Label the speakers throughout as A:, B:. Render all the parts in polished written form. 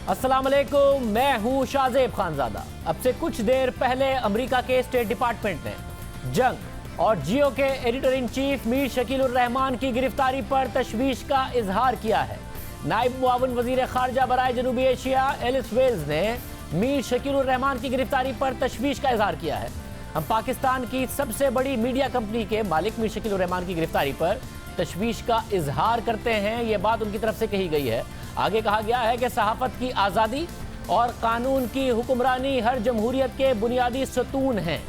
A: अस्सलाम वालेकुम, मैं हूं शाहजेब खानजादा। अब से कुछ देर पहले अमेरिका के स्टेट डिपार्टमेंट ने जंग और जियो के editor in chief Mir Shakeel उर रहमान की गिरफ्तारी पर तशवीश का इजहार किया है। नायब मुआविन वजीर खारजा बराए जनूबी एशिया एलिस वेल्स ने मीर शकील उर रहमान की गिरफ्तारी पर तशवीश का इजहार किया है। हम पाकिस्तान की सबसे बड़ी मीडिया कंपनी के मालिक मीर शकील उर रहमान की गिरफ्तारी पर तशवीश का इजहार करते हैं। ये बात उनकी तरफ से कही गई है। आगे कहा गया है कि सहाफत की आज़ादी और कानून की हुक्मरानी हर जमहूरियत के बुनियादी सतून हैं।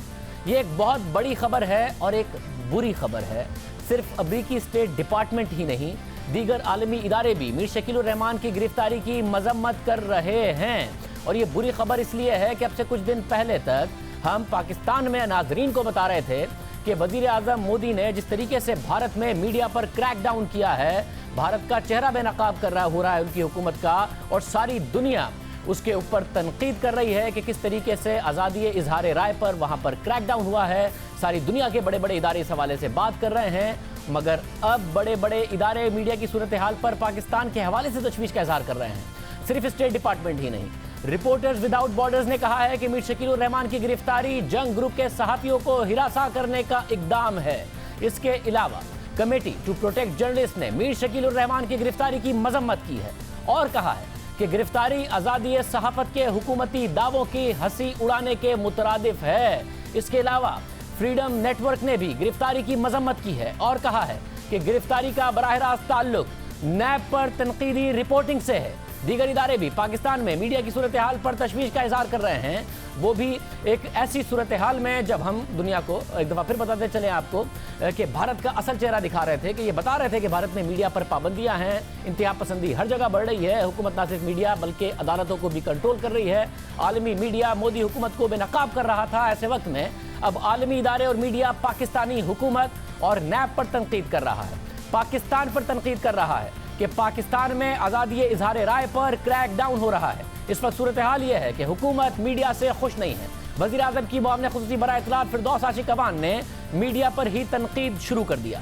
A: ये एक बहुत बड़ी खबर है और एक बुरी खबर है। सिर्फ अमेरिकी स्टेट डिपार्टमेंट ही नहीं, दीगर आलमी इदारे भी मीर शकील उर रहमान की गिरफ्तारी की मजम्मत कर रहे हैं। और ये बुरी खबर इसलिए है कि अब से कुछ दिन पहले तक हम पाकिस्तान में नाजरीन को बता रहे थे कि वजीर आजम मोदी ने जिस तरीके से भारत में मीडिया पर क्रैकडाउन किया है, भारत का चेहरा बेनकाब हो रहा है उनकी हुकूमत का, और सारी दुनिया उसके ऊपर तनकीद कर रही है कि किस तरीके से आज़ादी इजहार राय पर वहाँ पर क्रैकडाउन हुआ है। सारी दुनिया के बड़े बड़े इदारे इस हवाले से बात कर रहे हैं, मगर अब बड़े बड़े इदारे मीडिया की सूरत हाल पर पाकिस्तान के हवाले से तशवीश का इजहार कर रहे हैं। सिर्फ स्टेट डिपार्टमेंट ही नहीं, रिपोर्टर्स विदाउट बॉर्डर्स ने कहा है कि मीर शकील उर रहमान की गिरफ्तारी जंग ग्रुप के सहाफियों को हिरासा करने का इकदाम है। इसके अलावा कमेटी टू प्रोटेक्ट जर्नलिस्ट ने मीर शकील उर रहमान की गिरफ्तारी की मजम्मत की है और कहा है कि गिरफ्तारी आज़ादी सहाफत के हुकूमती दावों की हंसी उड़ाने के मुतरादिफ है। इसके अलावा फ्रीडम नेटवर्क ने भी गिरफ्तारी की मजम्मत की है और कहा है कि गिरफ्तारी का बराह रास्त ताल्लुक नैब पर तनकीदी रिपोर्टिंग से है। दीगर इदारे भी पाकिस्तान में मीडिया की सूरत हाल पर तशवीश का इजहार कर रहे हैं, वो भी एक ऐसी सूरत हाल में जब हम दुनिया को एक दफ़ा फिर बताते चले आपको कि भारत का असल चेहरा दिखा रहे थे, कि ये बता रहे थे कि भारत में मीडिया पर पाबंदियां हैं, इंतहा पसंदी हर जगह बढ़ रही है, हुकूमत ना सिर्फ मीडिया बल्कि अदालतों को भी कंट्रोल कर रही है, आलमी मीडिया मोदी हुकूमत को बेनकाब कर रहा था। ऐसे वक्त में अब आलमी इदारे और मीडिया पाकिस्तानी हुकूमत और नैब पर तनकीद कर रहा है, पाकिस्तान पर तनकीद कर रहा है कि पाकिस्तान में आज़ादी इजहार राय पर क्रैक डाउन हो रहा है। इस वक्त सूरत हाल यह है कि हुकूमत मीडिया से खुश नहीं है। वज़ीर आज़म की मुआविन खुसूसी बराए इत्तलात फिरदौस आशिक अवान ने मीडिया पर ही तनकीद शुरू कर दिया।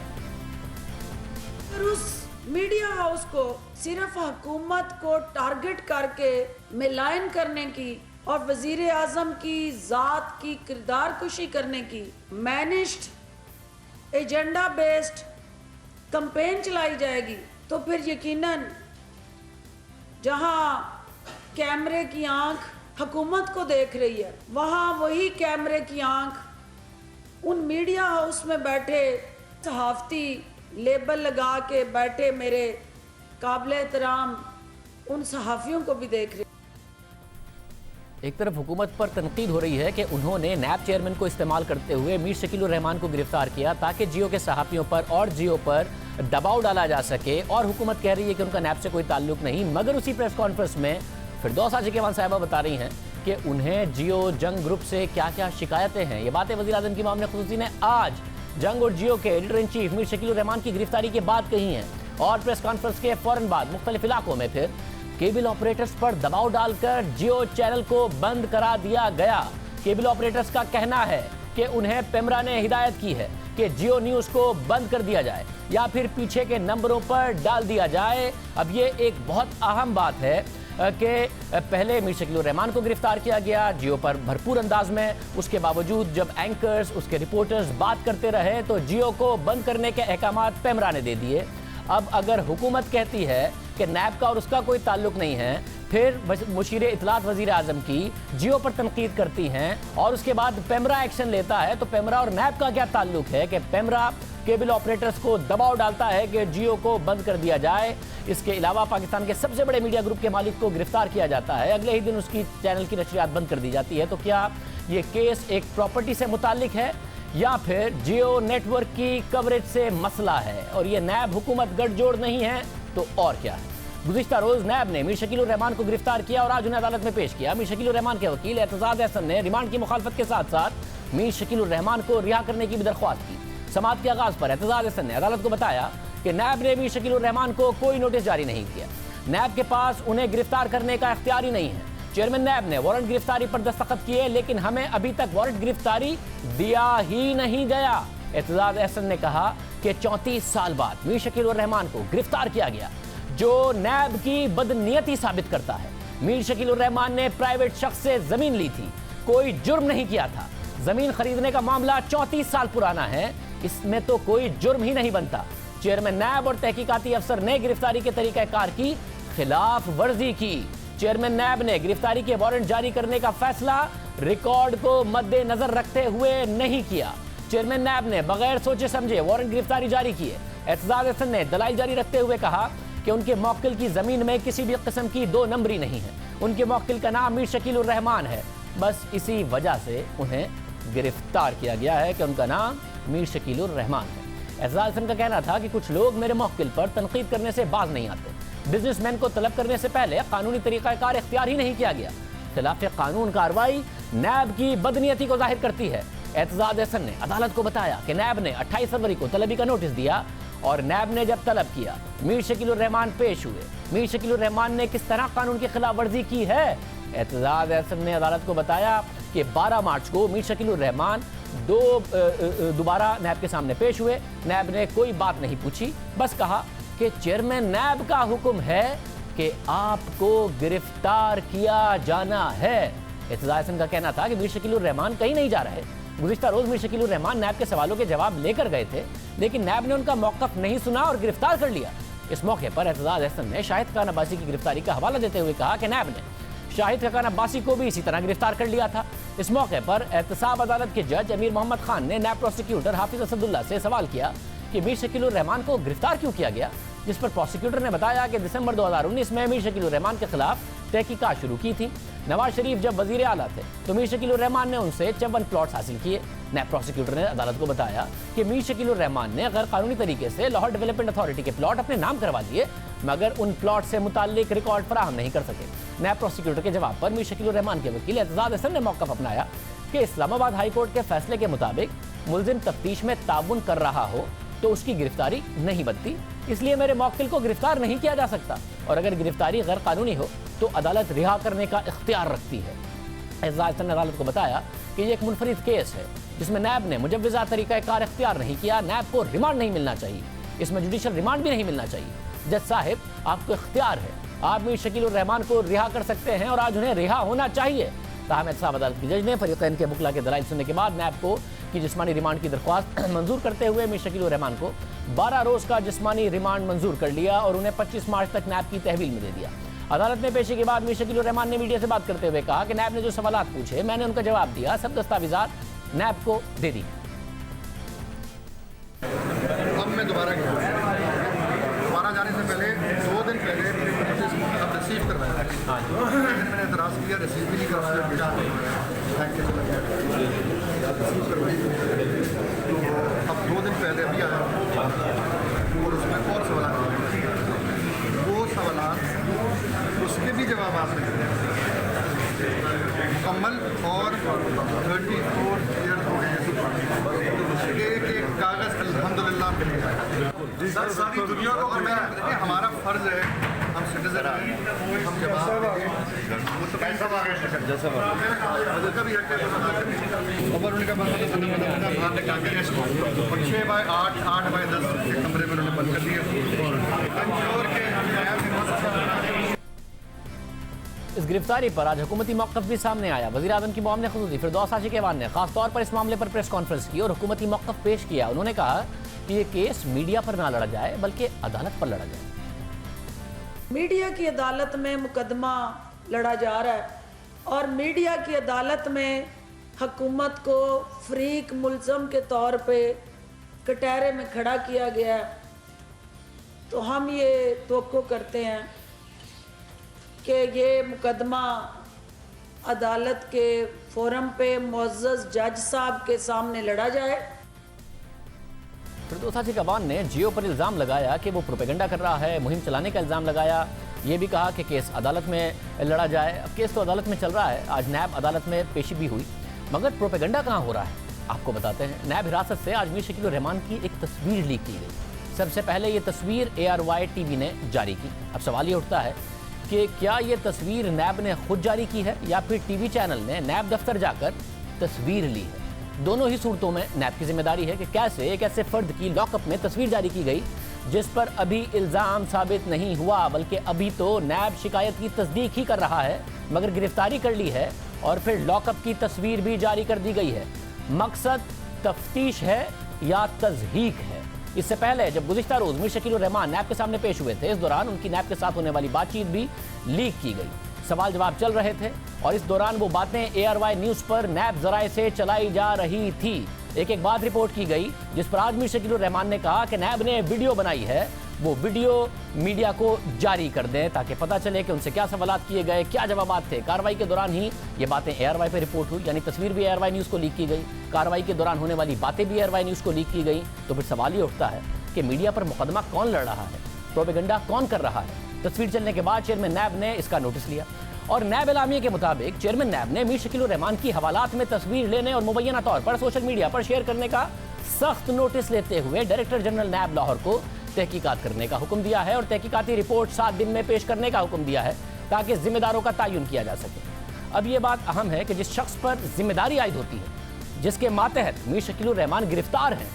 B: उस मीडिया हाउस को सिर्फ हुकूमत को टारगेट करके मिलायन करने की और वज़ीर आज़म की ज़ात की किरदार कुशी करने की मैनेज्ड एजेंडा बेस्ड कैंपेन चलाई जाएगी, तो फिर यकीनन जहां कैमरे की आंख हुकूमत को देख रही है, वहां वही कैमरे की आंख उन मीडिया हाउस में बैठे सहाफ़ती लेबल लगा के बैठे मेरे काबिल एहतराम उन सहाफ़ियों को भी देख रही है।
A: एक तरफ हुकूमत पर तनकीद हो रही है कि उन्होंने नैब चेयरमैन को इस्तेमाल करते हुए मीर शकील उर रहमान को गिरफ्तार किया ताकि जियो के सहाफ़ियों पर और जियो पर दबाव डाला जा सके, और हुकूमत कह रही है कि उनका नैब से कोई ताल्लुक नहीं। मगर उसी प्रेस कॉन्फ्रेंस में फिरदौस आशिक अवान साहिबा बता रही हैं कि उन्हें जियो जंग ग्रुप से क्या क्या शिकायतें हैं। ये बातें वज़ीर आज़म की मुआविन खुसूसी ने आज जंग और जियो के editor in chief Mir Shakeel उर रहमान की गिरफ्तारी के बाद कही हैं, और प्रेस कॉन्फ्रेंस के फ़ौरन बाद मुख्तलिफ इलाकों में फिर केबल ऑपरेटर्स पर दबाव डालकर जियो चैनल को बंद करा दिया गया। केबल ऑपरेटर्स का कहना है कि उन्हें पेमरा ने हिदायत की है कि जियो न्यूज़ को बंद कर दिया जाए या फिर पीछे के नंबरों पर डाल दिया जाए। अब ये एक बहुत अहम बात है कि पहले मीर शकील उर रहमान को गिरफ्तार किया गया जियो पर भरपूर अंदाज में, उसके बावजूद जब एंकर्स उसके रिपोर्टर्स बात करते रहे तो जियो को बंद करने के अहकामात पेमरा ने दे दिए। अब अगर हुकूमत कहती है कि नैब का और उसका कोई ताल्लुक नहीं है, फिर मुशीर इत्तलात वज़ीर आज़म की जियो पर तनकीद करती हैं और उसके बाद पेमरा एक्शन लेता है, तो पेमरा और नैब का क्या ताल्लुक है कि पेमरा केबल ऑपरेटर्स को दबाव डालता है कि जियो को बंद कर दिया जाए। इसके अलावा पाकिस्तान के सबसे बड़े मीडिया ग्रुप के मालिक को गिरफ्तार किया जाता है, अगले ही दिन उसकी चैनल की नशरियात बंद कर दी जाती है। तो क्या ये केस एक प्रॉपर्टी से मुताल्लिक है या फिर जियो नेटवर्क की कवरेज से मसला है और ये नैब हुकूमत गठजोड़ नहीं है तो और क्या है? गुज़िश्ता रोज नैब ने मीर शकील उर रहमान को गिरफ्तार किया और आज उन्हें अदालत में पेश किया। मीर शकील उर रहमान के वकील एतजाज अहसन ने रिमांड की मुखालफत के साथ साथ मीर शकील उर रहमान को रिहा करने की भी दरख्वास्त की। समाअत के आगाज पर एतजाज अहसन ने अदालत को बताया कि नैब ने मीर शकील उर रहमान को कोई नोटिस जारी नहीं किया, नैब के पास उन्हें गिरफ्तार करने का इख्तियार ही नहीं है। चेयरमैन नैब ने वारंट गिरफ्तारी पर दस्तखत किए, लेकिन हमें अभी तक वारंट गिरफ्तारी दिया ही नहीं गया। एतजाज अहसन ने कहा कि 34 साल बाद मीर शकील उर रहमान को गिरफ्तार किया गया, जो नैब की बदनीयती साबित करता है। मीर शकील उर रहमान ने प्राइवेट शख्स से जमीन ली थी, कोई जुर्म नहीं किया था। जमीन खरीदने का मामला 34 साल पुराना है, इसमें तो कोई जुर्म ही नहीं बनता। चेयरमैन नैब और तहकीकाती अफसर ने गिरफ्तारी के तरीकाकार की खिलाफ वर्जी की। चेयरमैन नैब ने गिरफ्तारी के वारंट जारी करने का फैसला रिकॉर्ड को मद्देनजर रखते हुए नहीं किया। चेयरमैन नैब ने बगैर सोचे समझे वारंट गिरफ्तारी जारी किए। एतजाज हसन ने दलाइल जारी रखते हुए कहा कि उनके मौक्किल की जमीन में किसी भी किस्म की दो नंबरी नहीं है। उनके मौक्किल का नाम मीर शकील उर रहमान है। बस इसी वजह से उन्हें गिरफ्तार किया गया है कि उनका नाम मीर शकील उर रहमान है। एतजाज हसन का कहना था कि कुछ लोग मेरे मौक्किल पर तनकीद करने से बाज नहीं आते। बिजनेसमैन को तलब करने से पहले कानूनी तरीकाकार इख्तियार ही नहीं किया गया। खिलाफ कानून कार्रवाई नैब की बदनीयती को जाहिर करती है। एतजाज हसन ने अदालत को बताया कि नैब ने 28 फरवरी को तलबी का नोटिस दिया और नैब ने जब तलब किया, मीर शकील उर रहमान पेश हुए। मीर शकील उर रहमान ने किस तरह कानून की खिलाफ वर्जी की है? एतजाज हसन ने अदालत को बताया कि 12 मार्च को मीर शकील उर रहमान दोबारा नैब के सामने पेश हुए। नैब ने कोई बात नहीं पूछी, बस कहा कि चेयरमैन नैब का हुक्म है कि आपको गिरफ्तार किया जाना है। एतजाज हसन का कहना था कि मीर शकील उर रहमान कहीं नहीं जा रहे। गुज़िश्ता रोज मीर शकील उर रहमान नैब के सवालों के जवाब लेकर गए थे, लेकिन नैब ने उनका मौक़िफ़ नहीं सुना और गिरफ्तार कर लिया। इस मौके पर एतजाज हसन ने शाहिद खान अब्बासी की गिरफ्तारी का हवाला देते हुए कहा कि नैब ने शाहिद खान अब्बासी को भी इसी तरह गिरफ्तार कर लिया था। इस मौके पर एहतसाब अदालत के जज अमीर मोहम्मद खान ने नैब प्रोसिक्यूटर हाफिज असदुल्ला से सवाल किया कि मीर शकील उर रहमान को गिरफ्तार क्यों किया गया, जिस पर प्रोसिक्यूटर ने बताया कि दिसंबर 2019 में मीर शकील उर रहमान के खिलाफ तहकीकात शुरू की थी। नवाज शरीफ जब वजीर आला थे तो मीर शकील उर रहमान ने उनसे 54 प्लॉट्स हासिल किए। नैब प्रोसिक्यूटर ने अदालत को बताया कि मीर शकील उर रहमान ने गैर कानूनी तरीके से लाहौर डेवलपमेंट अथॉरिटी के प्लॉट अपने नाम करवा दिए, मगर उन प्लॉट से मुताल्लिक रिकॉर्ड फराहम नहीं कर सके। नैब प्रोसिक्यूटर के जवाब पर मीर शकील उर रहमान के वकील एतजाज हसन ने मौक़िफ़ अपनाया कि इस्लामाबाद हाई कोर्ट के फैसले के मुताबिक मुलजिम तफ्तीश में ताउन कर रहा हो तो उसकी गिरफ्तारी नहीं बनती, इसलिए मेरे मौक्किल को गिरफ्तार नहीं किया जा सकता, और अगर गिरफ्तारी गैर कानूनी हो तो अदालत रिहा करने का इख्तियार रखती है। एतजाज हसन ने अदालत को बताया कि ये एक मुनफरिद केस है जिसमें नैब ने मुजव्वज़ा तरीक़ाकार इख्तियार नहीं किया। नैब को रिमांड नहीं मिलना चाहिए, इसमें जुडिशल रिमांड भी नहीं मिलना चाहिए। जज साहिब, आपको इख्तियार है, आप मीर शकील उर रहमान को रिहा कर सकते हैं और आज उन्हें रिहा होना चाहिए। ताहम एहतसाब अदालत की जज ने फरीक़ैन के मुखला के दलाइल सुनने के बाद नैब को की जिस्मानी रिमांड की दरख्वास्त मंजूर करते हुए मीर शकील उर रहमान को 12 रोज़ का जिस्मानी रिमांड मंजूर कर लिया और उन्हें 25 मार्च तक नैब की तहवील में दे दिया। अदालत में पेशी के बाद मीर शकील उर रहमान ने मीडिया से बात करते हुए कहा कि नैब ने जो सवालात पूछे मैंने उनका जवाब दिया, सब दस्तावेजात नैब को दे दी।
C: अब मैं दोबारा जाने से पहले 2 दिन पहले अब रिसीव करवाया, मैंने एतराज़ किया, रिसीव भी नहीं करवाया, रिसीव करवाई। अब 2 दिन पहले अभी आया और उसमें और सवाल, वो सवाल उसके भी जवाब आपने मुकम्मल और 34 ईयर हो गए एक कागज़ अल्हम्दुलिल्लाह मिल गया। सारी दुनिया को, और मैं हमारा फ़र्ज़ है, हम सिटीजन हैं, हम जवाब का भी हक है। और उनका बाहर निकाल के 6/8 8/10 कमरे में उन्होंने बंद कर दिया।
A: इस गिरफ्तारी पर आज हुकूमती मौक़िफ़ भी सामने आया। वज़ीर आज़म की मुआविन ख़ुसूसी फिरदौस आशिक़ एवान ने ख़ास तौर पर इस मामले पर प्रेस कॉन्फ्रेंस की और हुकूमती मौक़िफ़ पेश किया। उन्होंने कहा कि ये केस मीडिया पर ना लड़ा जाए बल्कि अदालत पर लड़ा जाए।
B: मीडिया की अदालत में मुकदमा लड़ा जा रहा है और मीडिया की अदालत में हुकूमत को फरीक मुल्ज़म के तौर पे कटहरे में खड़ा किया गया है। तो हम ये तवक्को करते हैं कि ये मुकदमा अदालत के फोरम पे मुअज़्ज़ज़ जज साहब के सामने लड़ा जाए।
A: फिरदौस आशिक़ एवान ने जियो पर इल्ज़ाम लगाया कि वो प्रोपेगेंडा कर रहा है, मुहिम चलाने का इल्ज़ाम लगाया। ये भी कहा कि केस अदालत में लड़ा जाए। अब केस तो अदालत में चल रहा है, आज नैब अदालत में पेशी भी हुई, मगर प्रोपेगेंडा कहाँ हो रहा है आपको बताते हैं। नैब हिरासत से आज मीर शकील उर रहमान की एक तस्वीर लीक की गई। सबसे पहले ये तस्वीर ARY TV ने जारी की। अब सवाल ये उठता है कि क्या ये तस्वीर नैब ने खुद जारी की है या फिर TV चैनल ने नैब दफ्तर जाकर तस्वीर ली है। दोनों ही सूरतों में नैब की जिम्मेदारी है कि कैसे एक ऐसे फर्द की लॉकअप में तस्वीर जारी की गई जिस पर अभी इल्जाम साबित नहीं हुआ, बल्कि अभी तो नैब शिकायत की तस्दीक ही कर रहा है, मगर गिरफ्तारी कर ली है और फिर लॉकअप की तस्वीर भी जारी कर दी गई है। मकसद तफ्तीश है या तज़हीक है? इससे पहले जब गुज़िश्ता रोज मीर शकीलुर रहमान नैब के सामने पेश हुए थे, इस दौरान उनकी नैब के साथ होने वाली बातचीत भी लीक की गई। सवाल जवाब चल रहे थे और इस दौरान वो बातें ARY न्यूज़ पर नैब जराए से चलाई जा रही थी। एक एक बात रिपोर्ट की गई, जिस पर आज मीर शकीलुर रहमान ने कहा कि नैब ने वीडियो बनाई है, वो वीडियो मीडिया को जारी कर दें ताकि पता चले कि उनसे क्या सवालात किए गए, क्या जवाबात थे। कार्रवाई के दौरान ही ये बातें ARY पे रिपोर्ट हुई, यानी तस्वीर भी ARY न्यूज़ को लीक की गई, कार्रवाई के दौरान होने वाली बातें भी ARY न्यूज़ को लीक की गई। तो फिर सवाल ये उठता है कि मीडिया पर मुकदमा कौन लड़ रहा है, प्रोपेगेंडा कौन कर रहा है? तस्वीर चलने के बाद चेयरमैन नैब ने इसका नोटिस लिया और नैब एलामिया के मुताबिक चेयरमैन नैब ने मीर शकीलुर रहमान की हवालात में तस्वीर लेने और मुबैना तौर पर सोशल मीडिया पर शेयर करने का सख्त नोटिस लेते हुए डायरेक्टर जनरल नैब लाहौर को तहकीकात करने का हुक्म दिया है और तहकीकाती रिपोर्ट 7 दिन में पेश करने का हुक्म दिया है ताकि जिम्मेदारों का तयन किया जा सके। अब ये बात अहम है कि जिस शख्स पर जिम्मेदारी आयद होती है, जिसके मातहत मीर शकीलुर रहमान गिरफ्तार हैं,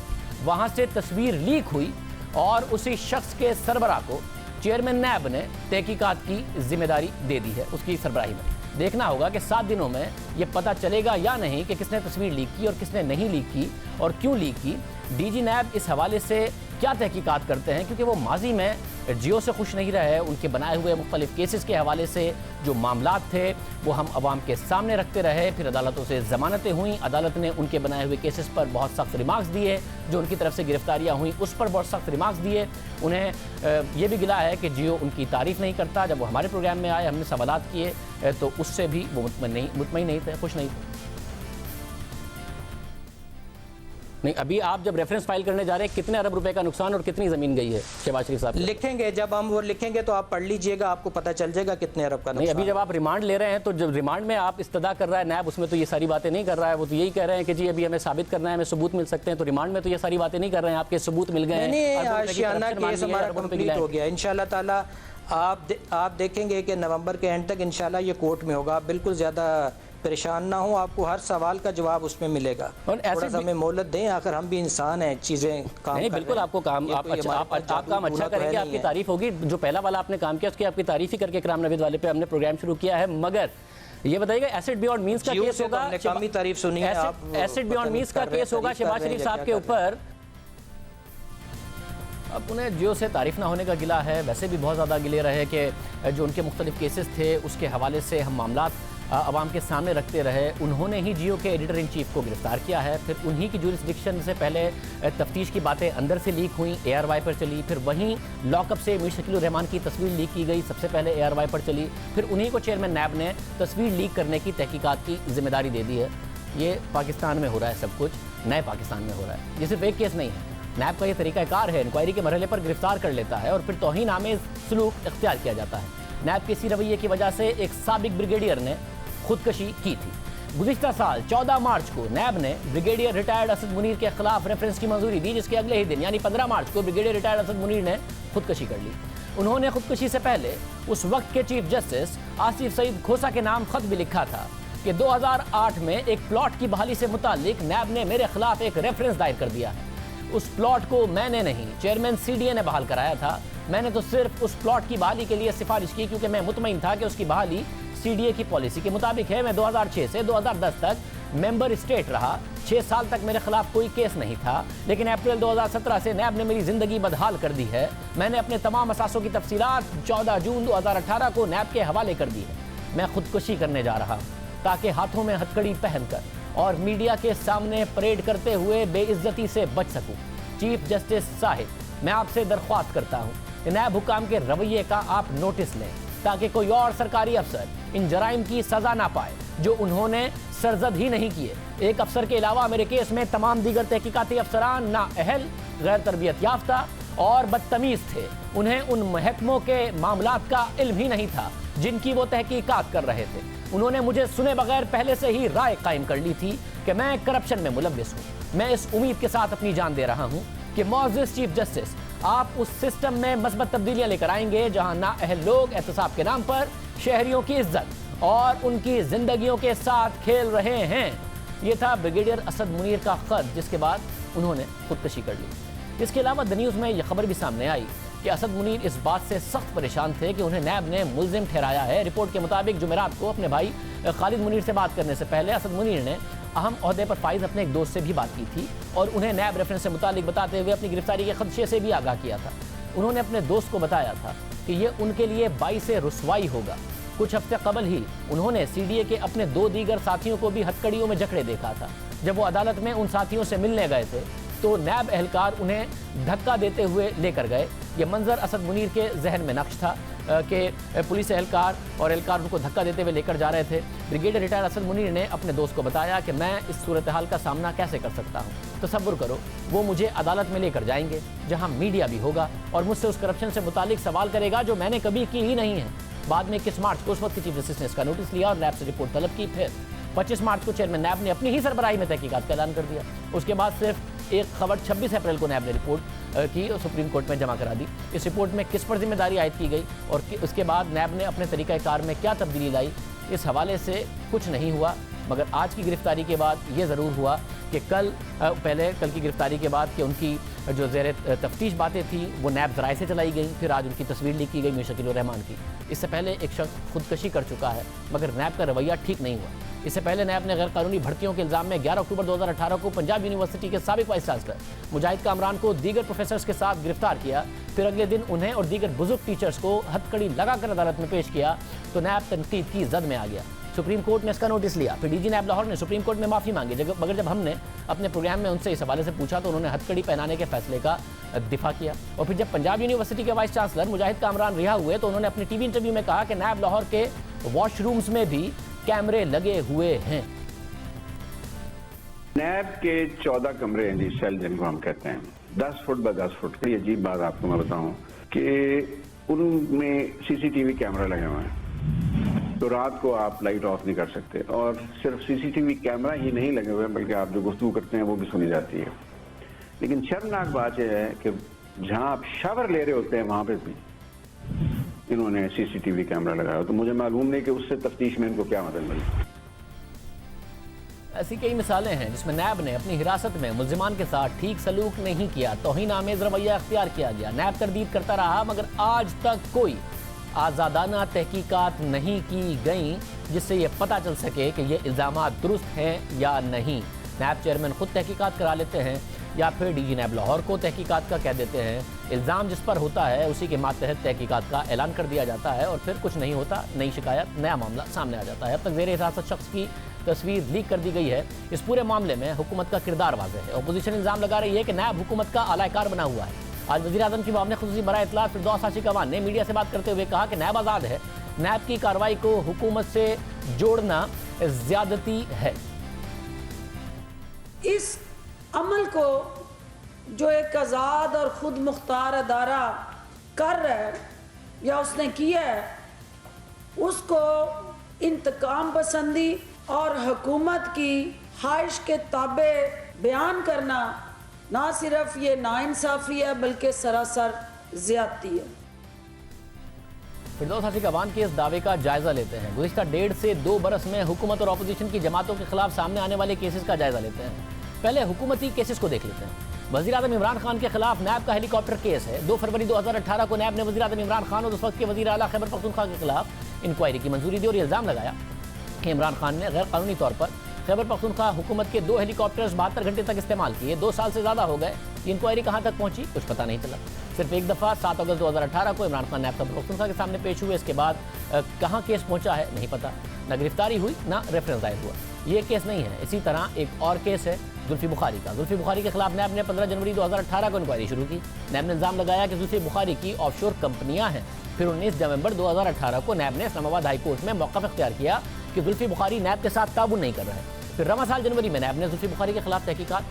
A: वहाँ से तस्वीर लीक हुई और उसी शख्स के सरबराह को चेयरमैन नैब ने तहकीकात की जिम्मेदारी दे दी है। उसकी सरबराही में देखना होगा कि 7 दिनों में ये पता चलेगा या नहीं कि किसने तस्वीर लीक की और किसने नहीं लीक की और क्यों लीक की। DG नैब इस हवाले से क्या तहकीकात करते हैं, क्योंकि वो माजी में जियो से खुश नहीं रहे। उनके बनाए हुए मुख्तलिफ केसेस के हवाले से जो मामलात थे वो हम अवाम के सामने रखते रहे, फिर अदालतों से ज़मानतें हुई, अदालत ने उनके बनाए हुए केसेस पर बहुत सख्त रिमार्क्स दिए, जो उनकी तरफ से गिरफ्तारियाँ हुई उस पर बहुत सख्त रिमार्क्स दिए। उन्हें ये भी गिला है कि जियो उनकी तारीफ़ नहीं करता। जब वो हमारे प्रोग्राम में आए, हमने सवालात किए तो उससे भी वो मुतमईन नहीं थे, खुश नहीं थे। नहीं, अभी आप जब रेफरेंस फाइल करने जा रहे हैं, कितने अरब रुपए का नुकसान और कितनी ज़मीन गई है शहबाज शरीफ साहब?
D: लिखेंगे, जब हम वो लिखेंगे तो आप पढ़ लीजिएगा, आपको पता चल जाएगा कितने अरब का नुकसान।
A: नहीं, अभी जब आप रिमांड ले रहे हैं तो जब रिमांड में आप इस्तदा कर रहा है नैब, उसमें तो ये सारी बातें नहीं कर रहा है। वो तो यही कह रहे हैं कि जी अभी हमें साबित करना है, हमें सबूत मिल सकते हैं। तो रिमांड में तो ये सारी बातें नहीं कर रहे हैं, आपके सबूत मिल गए हैं।
D: आशियाना केस हमारा कंप्लीट हो गया इंशाल्लाह ताला। आप देखेंगे कि नवंबर के एंड तक इंशाल्लाह ये कोर्ट में होगा। बिल्कुल ज़्यादा परेशान ना हो, आपको हर सवाल का जवाब उसमें मिलेगा।
A: और
D: थोड़ा सा हमें मोहलत दें, आखिर हम भी इंसान हैं, चीज़ें काम
A: नहीं, बिल्कुल आपको काम आप काम अच्छा करेंगे, आपकी तारीफ होगी। जो पहला वाला आपने काम किया उसकी आपकी तारीफ ही करके इकराम नवीद वाले पे हमने प्रोग्राम शुरू किया है। मगर ये बताइएगा एसिड बियॉन्ड मींस का केस होगा,
D: तारीफ सुनी है,
A: एसिड बियॉन्ड मींस का केस होगा शहबाज शरीफ साहब के ऊपर। अब उन्हें जियो से तारीफ ना होने का गिला है, वैसे भी बहुत ज़्यादा गिले रहे कि जो उनके मुख्तलिफ केसेस थे उसके हवाले से हम मामलात अवाम के सामने रखते रहे। उन्होंने ही जियो के एडिटर इन चीफ को गिरफ्तार किया है, फिर उन्हीं की जुरिस्डिक्शन से पहले तफ्तीश की बातें अंदर से लीक हुई, ARY पर चली, फिर वहीं लॉकअप से मीर शकीलुर रहमान की तस्वीर लीक की गई, सबसे पहले ARY पर चली, फिर उन्हीं को चेयरमैन नैब ने तस्वीर लीक करने की तहकीकात की जिम्मेदारी दे दी है। ये पाकिस्तान में हो रहा है सब कुछ, नए पाकिस्तान में हो रहा है। ये सिर्फ एक केस नहीं है, नैब का ये तरीक़ाकार है, इंक्वायरी के मरहले पर गिरफ्तार कर लेता है और फिर तौहीन आमेज़ सलूक इख्तियार किया जाता है। नैब के इसी रवैये की वजह से एक साबिक ब्रिगेडियर ने खुदकशी की थी। गुज़िश्ता साल 14 मार्च को नैब ने ब्रिगेडियर रिटायर्ड असद मुनीर के खिलाफ रेफरेंस की मंजूरी दी, जिसके अगले ही दिन यानी 15 मार्च को ब्रिगेडियर रिटायर्ड असद मुनीर ने खुदकशी कर ली। उन्होंने खुदकशी से पहले उस वक्त के चीफ जस्टिस आसिफ सईद खोसा के नाम खत भी लिखा था कि 2008 में एक प्लॉट की बहाली से मुतालिक नैब ने मेरे खिलाफ एक रेफरेंस दायर कर दिया है। उस प्लॉट को मैंने नहीं, चेयरमैन CDA ने बहाल कराया था। मैंने तो सिर्फ उस प्लॉट की बहाली के लिए सिफारिश की क्योंकि मैं मुतमईन था कि उसकी बहाली CDA की पॉलिसी के मुताबिक है। मैं 2006 से 2010 तक मेंबर स्टेट रहा, 6 साल तक मेरे खिलाफ कोई केस नहीं था, लेकिन अप्रैल 2017 से नैब ने मेरी ज़िंदगी बदहाल कर दी है। मैंने अपने तमाम असासों की तफसीलात 14 जून 2018 को नैब के हवाले कर दी है। मैं खुदकुशी करने जा रहा हूँ ताकि हाथों में हथकड़ी पहनकर और मीडिया के सामने परेड करते हुए बेइज्जती से बच सकूं। चीफ जस्टिस साहिब, मैं आपसे दरख्वास्त करता हूं कि नैब हुकाम के रवैये का आप नोटिस लें ताकि कोई और सरकारी अफसर इन जराइम की सज़ा ना पाए जो उन्होंने सरजद ही नहीं किए। एक अफसर के अलावा मेरे केस में तमाम दीगर तहकीकाती अफसरान नाअहल, गैर तरबियत याफ्ता और बदतमीज़ थे। उन्हें उन महकमों के मामलात का इल्म ही नहीं था जिनकी वो तहकीकात कर रहे थे। उन्होंने मुझे सुने बगैर पहले से ही राय कायम कर ली थी कि मैं करप्शन में मुलव्विस हूँ। मैं इस उम्मीद के साथ अपनी जान दे रहा हूँ कि मौजूद चीफ जस्टिस आप उस सिस्टम में मस्बत तब्दीलियाँ लेकर आएंगे जहाँ नाअहल लोग एहतसाब के नाम पर शहरियों की इज्जत और उनकी जिंदगियों के साथ खेल रहे हैं। ये था ब्रिगेडियर असद मुनीर का खत, जिसके बाद उन्होंने खुदकशी कर ली। इसके अलावा द न्यूज़ में यह खबर भी सामने आई कि असद मुनीर इस बात से सख्त परेशान थे कि उन्हें नैब ने मुल्जिम ठहराया है। रिपोर्ट के मुताबिक जुमेरात को अपने भाई खालिद मुनीर से बात करने से पहले असद मुनीर ने अहम ओहदे पर फाइज अपने एक दोस्त से भी बात की थी और उन्हें नैब रेफरेंस से मुतालिक बताते हुए अपनी गिरफ्तारी के खदशे से भी आगाह किया था। उन्होंने अपने दोस्त को बताया था कि यह उनके लिए बाइस रुसवाई होगा। कुछ हफ्ते कबल ही उन्होंने सीडीए के अपने 2 दीगर साथियों को भी हथकड़ियों में जकड़े देखा था। जब वो अदालत में उन साथियों से मिलने गए थे तो नैब एहलकार उन्हें धक्का देते हुए लेकर गए। ये मंजर असद मुनीर के जहन में नक्श था कि पुलिस एहलकार उनको धक्का देते हुए लेकर जा रहे थे। ब्रिगेडियर रिटायर्ड असद मुनीर ने अपने दोस्त को बताया कि मैं इस सूरत हाल का सामना कैसे कर सकता हूँ। तसव्वुर करो, वो मुझे अदालत में लेकर जाएंगे जहाँ मीडिया भी होगा और मुझसे उस करप्शन से मुतालिक सवाल करेगा जो मैंने कभी की ही नहीं है। बाद में 21 मार्च को उस वक्त की चीफ जस्टिस ने इसका नोटिस लिया और नैब से रिपोर्ट तलब की। फिर 25 मार्च को चेयरमैन नैब ने अपनी ही सरबराही में तहकीकात का ऐलान कर दिया। उसके बाद सिर्फ एक खबर 26 अप्रैल को नैब ने रिपोर्ट की और सुप्रीम कोर्ट में जमा करा दी। इस रिपोर्ट में किस पर जिम्मेदारी आयद की गई और उसके बाद नैब ने अपने तरीक़ाकार में क्या तब्दीली लाई, इस हवाले से कुछ नहीं हुआ। मगर आज की गिरफ्तारी के बाद ये ज़रूर हुआ कि कल की गिरफ्तारी के बाद कि उनकी जो ज़ेर तफ्तीश बातें थी वो नैब ज़राए से चलाई गई। फिर आज उनकी तस्वीर लीक की गई मीर शकील रहमान की। इससे पहले एक शख्स खुदकशी कर चुका है मगर नैब का रवैया ठीक नहीं हुआ। इससे पहले नैब ने गैर कानूनी भर्तियों के इल्ज़ाम में 11 अक्टूबर 2018 को पंजाब यूनिवर्सिटी के साबिक वाइस चांसलर मुजाहिद कामरान को दीगर प्रोफेसर्स के साथ गिरफ्तार किया। फिर अगले दिन उन्हें और दीगर बुजुर्ग टीचर्स को हथकड़ी लगाकर अदालत में पेश किया तो नैब तनकीद की जद में आ गया। सुप्रीम कोर्ट ने इसका नोटिस लिया। फिर डीजी नैब लाहौर ने सुप्रीम कोर्ट में माफ़ी मांगी। मगर जब हमने अपने प्रोग्राम में उनसे इस हवाले से पूछा तो उन्होंने हथकड़ी पहनाने के फैसले का दिफा किया। और फिर जब पंजाब यूनिवर्सिटी के वाइस चांसलर मुजाहिद कामरान रिहा हुए तो उन्होंने अपने टीवी इंटरव्यू में कहा कि नैब लाहौर के वॉशरूम्स में भी कैमरे लगे हुए हैं।
E: नैब के 14 कमरे हैं जी, सेल जिनको हम कहते हैं, 10 फुट बाय 10 फुट। बड़ी अजीब बात आपको मैं बताऊं कि उनमें सीसीटीवी कैमरा लगे हुए हैं तो रात को आप लाइट ऑफ नहीं कर सकते। और सिर्फ सीसीटीवी कैमरा ही नहीं लगे हुए बल्कि आप जो गुफ्तगू करते हैं वो भी सुनी जाती है। लेकिन शर्मनाक बात यह है कि जहां आप शावर ले रहे होते हैं वहां पे भी इन्होंने सीसीटीवी कैमरा लगाया। तो मुझे मालूम नहीं कि उससे तफ्तीश में इनको क्या मदद मिली।
A: ऐसी कई मिसालें हैं जिसमें नैब ने अपनी हिरासत में मुल्जिमान के साथ ठीक सलूक नहीं किया, तौहीन आमेज रवैया अख्तियार किया गया। नैब तरदीद करता रहा मगर आज तक कोई आज़ादाना तहकीकात नहीं की गई जिससे ये पता चल सके कि ये इल्ज़ामात दुरुस्त हैं या नहीं। नैब चेयरमैन खुद तहकीकात करा लेते हैं या फिर डीजी नैब लाहौर को तहकीकात का कह देते हैं। इल्ज़ाम जिस पर होता है उसी के मातहत तहकीकात का ऐलान कर दिया जाता है और फिर कुछ नहीं होता, नई शिकायत, नया मामला सामने आ जाता है। अब तक ज़ेर हिरासत शख्स की तस्वीर लीक कर दी गई है। इस पूरे मामले में हुकूमत का किरदार वाज़ेह है। अपोजिशन इल्ज़ाम लगा रही है कि नैब हुकूमत का आलाकार बना हुआ है। आज वज़ीर-ए-आज़म की मामले खुसूसी बराए इत्तलात फिरदौस आशिक अवान ने मीडिया से बात करते हुए कहा कि नैब आज़ाद है, नैब की कार्रवाई को हुकूमत से जोड़ना ज़्यादती है।
B: इस अमल को जो एक आज़ाद और ख़ुद मुख्तार अदारा कर रहा है या उसने किया है, उसको इंतकाम पसंदी और हुकूमत की ख्वाहिश के ताबे बयान करना ना सिर्फ ये नाइंसाफ़ी है बल्कि सरासर ज़्यादती है।
A: फिरदौस आशिक अवान के इस दावे का जायजा लेते हैं। गुज़िश्ता 1.5 से 2 बरस में हुकूमत और अपोजिशन की जमातों के खिलाफ सामने आने वाले केसेस का जायजा लेते हैं। पहले हुकूमती केसेस को देख लेते हैं। वज़ीर-ए-आज़म इमरान खान के खिलाफ नैब का हेलीकॉप्टर केस है। 2 फरवरी 2018 को नैब ने वज़ीर-ए-आज़म इमरान खान और उस वक्त के वज़ीर आला खैबर पख्तूनख्वा के खिलाफ इंक्वायरी की मंजूरी दी और इल्ज़ाम लगाया कि इमरान खान ने गैर कानूनी तौर पर खैबर पख्तूनख्वा हुकूमत के 2 हेलीकॉप्टर्स 72 घंटे तक इस्तेमाल किए। 2 साल से ज़्यादा हो गए। ये इंक्वायरी कहाँ तक पहुँची कुछ पता नहीं चला। सिर्फ एक दफ़ा 7 अगस्त 2018 को इमरान खान नैब खैबर पख्तूनख्वा के सामने पेश हुए। इसके बाद कहाँ केस पहुँचा है नहीं पता। न गिरफ्तारी हुई ना रेफरेंस दायर हुआ। ये केस नहीं है। इसी तरह एक और केस है जुल्फी बुखारी का। जुल्फी बुखारी के खिलाफ नैब ने 15 जनवरी 2018 को इंक्वायरी शुरू की। नैब ने इल्ज़ाम लगाया कि जुल्फी बुखारी की ऑफशोर कंपनियां हैं। फिर 19 नवंबर 2018 को नैब ने इस्लामाबाद हाई कोर्ट में मौक़िफ़ इख्तियार किया कि जुल्फी बुखारी नैब के साथ ताउन नहीं कर रहे हैं। फिर रवा साल जनवरी में नैब ने जुल्फी बुखारी के खिलाफ तहकीकात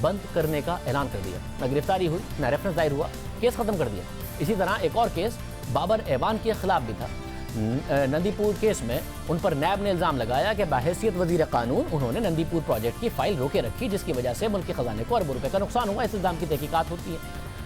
A: बंद करने का ऐलान कर दिया। न गिरफ्तारी हुई न रेफरेंस दायर हुआ, केस ख़त्म कर दिया। इसी तरह एक और केस बाबर ऐवान के खिलाफ भी था। नंदीपुर केस में उन पर नैब ने इल्ज़ाम लगाया कि बाहैसियत वज़ीर कानून उन्होंने नंदीपुर प्रोजेक्ट की फाइल रोके रखी जिसकी वजह से मुल्क के ख़जाने को अरबों रुपए का नुकसान हुआ। इस इल्ज़ाम की तहकीकात होती है,